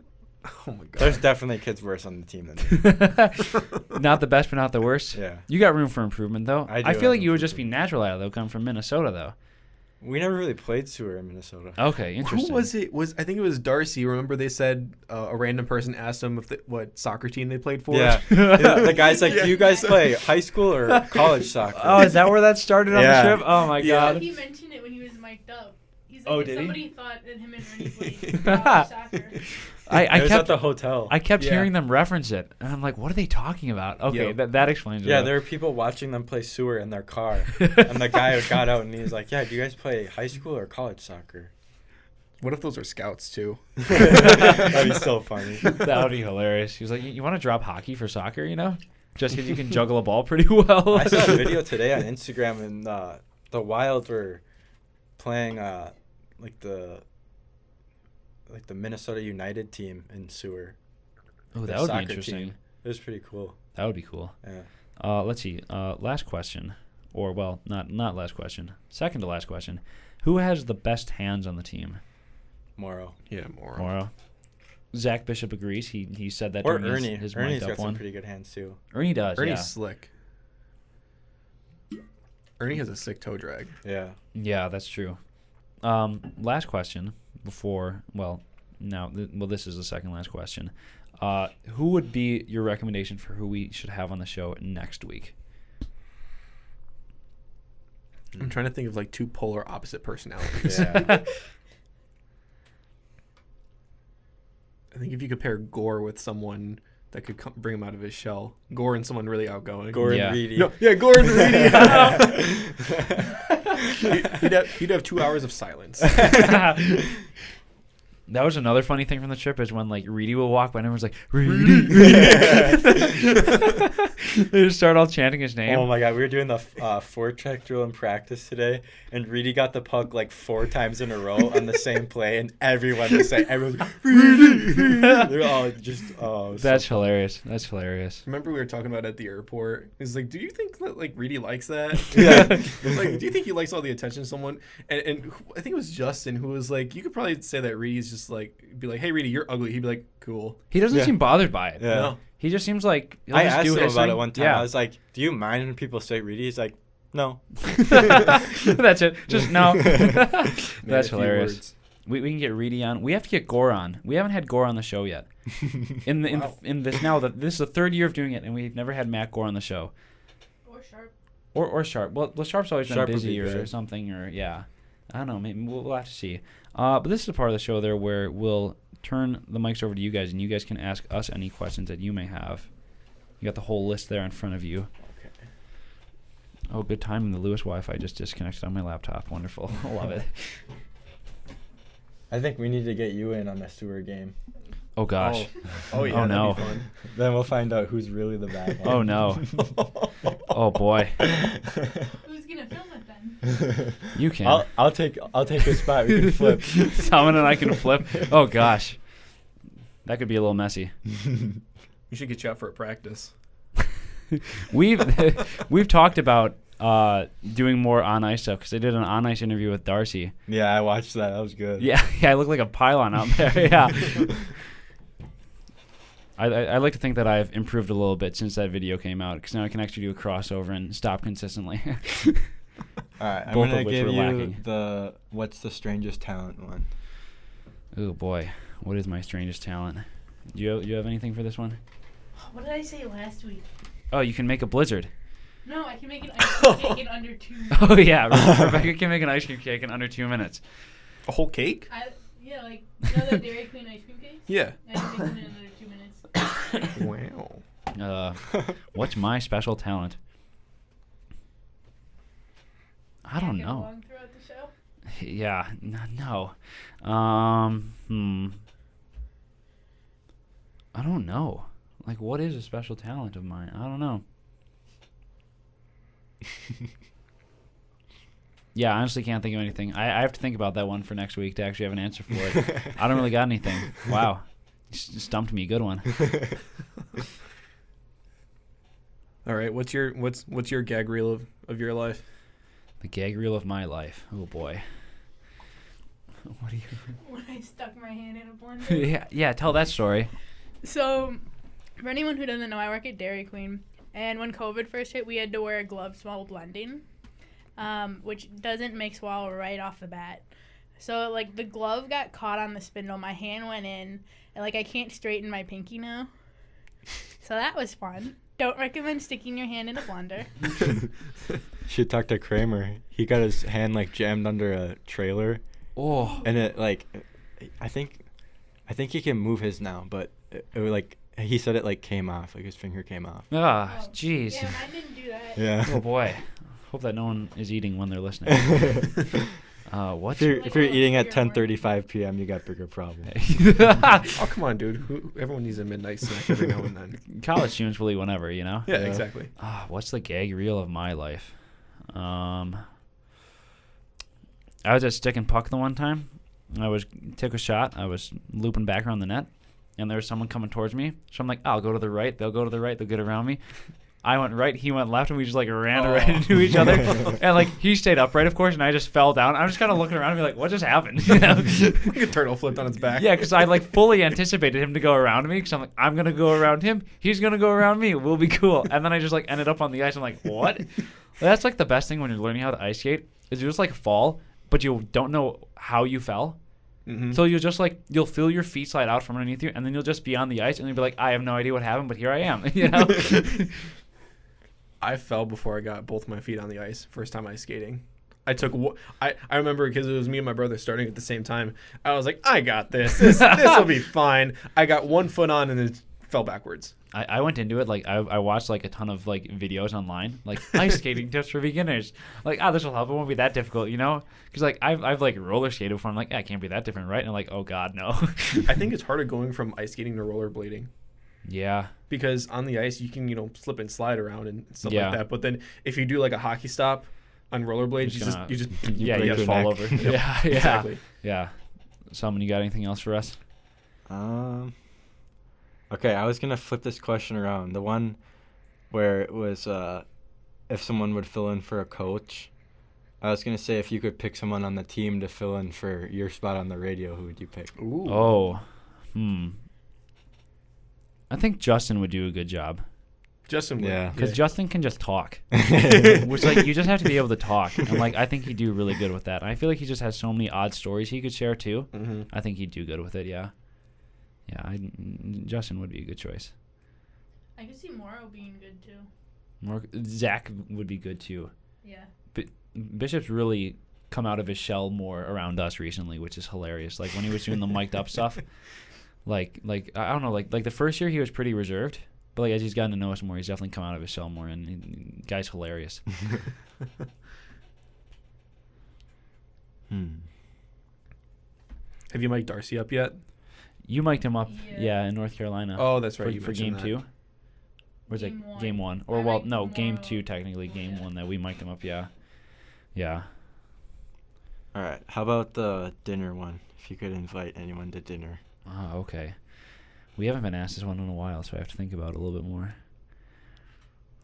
Oh my god. There's definitely kids worse on the team than me. Not the best, but not the worst. Yeah. You got room for improvement, though. I do I feel have like you room would for just be natural at it, though, coming from Minnesota, though. We never really played sewer in Minnesota. Okay, interesting. Who was it? I think it was Darcy. Remember they said a random person asked him what soccer team they played for? Yeah. The guy's like, "Do you guys play high school or college soccer?" Oh, is that where that started on Yeah. the trip? Oh, my Yeah. God. He mentioned it when he was mic'd up. He's like, Oh, did he? somebody thought that him and Ernie played college soccer. I It was at kept the hotel. I kept Yeah. hearing them reference it, and I'm like, what are they talking about? Okay, Yeah. that explains it. Yeah, though. there were people watching them play sewer in their car. And the guy got out and he was like, "Yeah, do you guys play high school or college soccer?" What if those are scouts too? That'd be so funny. That would be hilarious. He was like, you want to drop hockey for soccer, Just because you can juggle a ball pretty well. I saw a video today on Instagram, and the Wild were playing like the Minnesota United team in sewer. Oh, The that would be soccer interesting. team. It was pretty cool. That would be cool. Yeah. Let's see. Last question. Or, well, not last question. Second to last question. Who has the best hands on the team? Morrow. Yeah, more. Morrow. Zach Bishop agrees. He said that Or during Ernie. his Ernie's mic'd up got some one. pretty good hands too. Ernie does, Ernie's yeah. slick. Ernie has a sick toe drag. Yeah. Yeah, that's true. Last question before, this is the second last question. Who would be your recommendation for who we should have on the show next week? I'm trying to think of like two polar opposite personalities. Yeah. I think if you could pair Gore with someone that could bring him out of his shell, Gore and someone really outgoing. Gordon Yeah. Reedy. No, yeah, Gore and Reedy. he'd have 2 hours of silence. That was another funny thing from the trip is when like Reedy will walk by and everyone's like, Reedy. They just start all chanting his name. Oh my God, we were doing the forecheck drill in practice today, and Reedy got the puck like 4 times in a row on the same play, and everyone was like, Reedy. They're all just, That's hilarious. That's hilarious. Remember we were talking about at the airport? He's like, do you think that like Reedy likes that? Yeah. Like, do you think he likes all the attention of someone? And I think it was Justin who was like, you could probably say that Reedy's just like, be like, hey Reedy, you're ugly. He'd be like, cool. He doesn't seem bothered by it. Yeah. No. He just seems like I asked him about it one time. Yeah. I was like, do you mind when people say Reedy? He's like, no. That's it. Just no. That's a few hilarious. words. We can get Reedy on. We have to get Gore on. We haven't had Gore on the show yet. In this now that this is the 3rd year of doing it, and we've never had Matt Gore on the show. Or Sharp. Or Sharp. Well, Sharp's always Sharp been would busy be or good. something, or yeah. I don't know. Maybe we'll have to see. But this is a part of the show there where we'll turn the mics over to you guys, and you guys can ask us any questions that you may have. You got the whole list there in front of you. Okay. Oh, good timing. The Lewis Wi-Fi just disconnected on my laptop. Wonderful. I love it. I think we need to get you in on a sewer game. Oh, gosh. Oh yeah. Oh, that'd no. be fun. Then we'll find out who's really the bad one. Oh, no. Oh, boy. Who's gonna film it then? You can. I'll take a spot. We can flip. Salmon and I can flip. Oh, gosh. That could be a little messy. We should get you out for a practice. We've talked about doing more on ice stuff because I did an on ice interview with Darcy. Yeah, I watched that. That was good. Yeah, I look like a pylon out there. Yeah. I like to think that I've improved a little bit since that video came out because now I can actually do a crossover and stop consistently. All right, I'm Both gonna of which give were you lacking. what's the strangest talent one? Oh boy, what is my strangest talent? Do you have anything for this one? What did I say last week? Oh, you can make a blizzard. No, I can make an ice cream cake in under 2 minutes. Oh yeah, Rebecca can make an ice cream cake in under 2 minutes. A whole cake? Yeah, like, you know the Dairy Queen ice cream cakes? Yeah. I can make them in under 2 minutes. Wow. What's my special talent? I don't Get know. along throughout the show? Yeah, no. I don't know. Like, what is a special talent of mine? I don't know. Yeah, I honestly can't think of anything. I have to think about that one for next week to actually have an answer for it. I don't really got anything. Wow. Stumped me. Good one. All right. What's your gag reel of your life? The gag reel of my life. Oh, boy. What do you... When I stuck my hand in a blender. Yeah, tell that story. So, for anyone who doesn't know, I work at Dairy Queen. And when COVID first hit, we had to wear gloves while blending, which doesn't mix well right off the bat. So, like, the glove got caught on the spindle. My hand went in. And, like, I can't straighten my pinky now. So that was fun. Don't recommend sticking your hand in a blender. Should talk to Kramer. He got his hand, like, jammed under a trailer. Oh. And it, like, I think he can move his now, but it like, he said it, like, came off. Like, his finger came off. Ah, Oh, jeez. Yeah, mine didn't do that. Yeah. Oh, boy. Hope that no one is eating when they're listening. What? If you're eating at 10:35 p.m., you got bigger problems. Oh, come on, dude. Everyone needs a midnight snack every now and then. College students will eat whenever, you know? Yeah, exactly. What's the gag reel of my life? I was at Stick and Puck the one time. Took a shot. I was looping back around the net, and there was someone coming towards me. So I'm like, I'll go to the right. They'll go to the right. They'll get around me. I went right, he went left, and we just like ran right into each other. And like he stayed upright, of course, and I just fell down. I'm just kind of looking around and be like, what just happened? You know? Like a turtle flipped on its back. Yeah, because I like fully anticipated him to go around me. Because I'm like, I'm gonna go around him. He's gonna go around me. We'll be cool. And then I just like ended up on the ice. I'm like, what? That's like the best thing when you're learning how to ice skate is you just like fall, but you don't know how you fell. Mm-hmm. So you'll feel your feet slide out from underneath you, and then you'll just be on the ice, and you'll be like, I have no idea what happened, but here I am. You know. I fell before I got both my feet on the ice. First time ice skating. I remember because it was me and my brother starting at the same time. I was like, I got this. This will be fine. I got 1 foot on and then fell backwards. I went into it like I watched like a ton of like videos online, like ice skating tips for beginners. Like, this will help. It won't be that difficult, you know? Because like I've like roller skated before. I'm like, it can't be that different, right? And I'm like, oh god, no. I think it's harder going from ice skating to rollerblading. Yeah. Because on the ice you can slip and slide around and stuff Yeah. like that. But then if you do like a hockey stop on rollerblades, you just you break just your fall neck. over. Yep. Yeah. Exactly. Yeah. Selman, you got anything else for us? Okay, I was gonna flip this question around. The one where it was if someone would fill in for a coach. I was gonna say if you could pick someone on the team to fill in for your spot on the radio, who would you pick? Ooh. Oh. I think Justin would do a good job. Justin would. Yeah. Because Justin can just talk. Which, like, you just have to be able to talk. And, like, I think he'd do really good with that. And I feel like he just has so many odd stories he could share, too. Mm-hmm. I think he'd do good with it, yeah. Yeah, Justin would be a good choice. I could see Morrow being good too. Zach would be good, too. Yeah. But Bishop's really come out of his shell more around us recently, which is hilarious. Like, when he was doing the mic'd up stuff, like I don't know, like the first year he was pretty reserved. But like as he's gotten to know us more, he's definitely come out of his shell more, and guy's hilarious. Have you mic'd Darcy up yet? You mic'd him up, yeah, in North Carolina. Oh, that's right. For game that. 2. Or was it game 1? Or well, no, game 2 technically. Game 1 that we mic'd him up. Yeah, yeah. All right. How about the dinner one? If you could invite anyone to dinner. Oh, okay. We haven't been asked this one in a while, so I have to think about it a little bit more.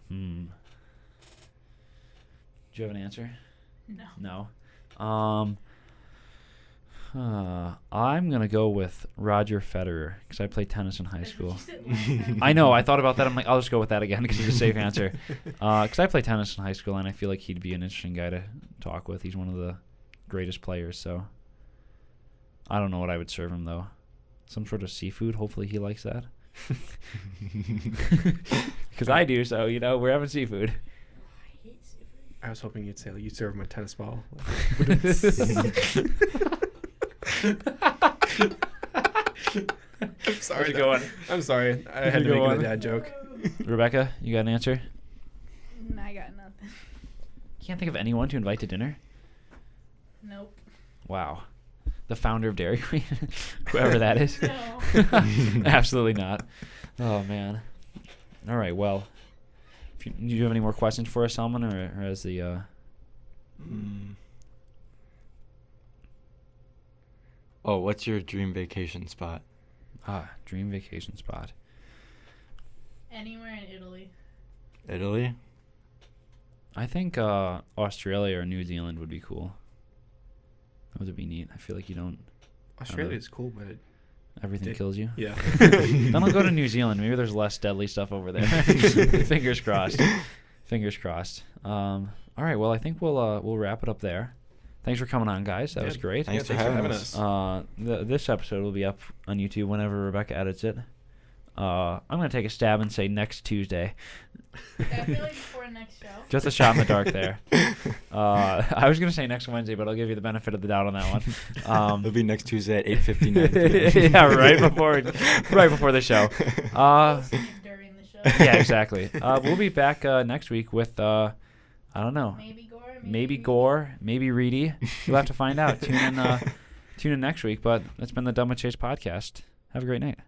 Do you have an answer? No. I'm going to go with Roger Federer because I played tennis in high school. I know. I thought about that. I'm like, I'll just go with that again because it's a safe answer. Because I played tennis in high school, and I feel like he'd be an interesting guy to talk with. He's one of the greatest players, so I don't know what I would serve him, though. Some sort of seafood. Hopefully he likes that. Because I do, so, we're having seafood. I hate seafood. I was hoping you'd say you'd serve him a tennis ball. I'm sorry. I'm sorry. I had to make it a dad joke. Rebecca, you got an answer? I got nothing. Can't think of anyone to invite to dinner? Nope. Wow. The founder of Dairy Queen? Whoever that is? No. Absolutely not. Oh, man. All right, well. Do you have any more questions for us, Sellman, or has the... Oh, what's your dream vacation spot? Dream vacation spot. Anywhere in Italy. Italy? I think Australia or New Zealand would be cool. That would be neat. I feel like you don't... Australia is cool, but... Everything kills you? Yeah. Then I'll go to New Zealand. Maybe there's less deadly stuff over there. Fingers crossed. Fingers crossed. All right, well, I think we'll wrap it up there. Thanks for coming on, guys. That was great. Thanks for having us. This episode will be up on YouTube whenever Rebecca edits it. I'm going to take a stab and say next Tuesday. Definitely before next show. Just a shot in the dark there. I was going to say next Wednesday, but I'll give you the benefit of the doubt on that one. It'll be next Tuesday at 8:59. Yeah, right before the show. During the show. Yeah, exactly. We'll be back next week with, I don't know. Maybe Gore, maybe Reedy. You'll have to find out. Tune in next week. But that's been the Dumb and Chase podcast. Have a great night.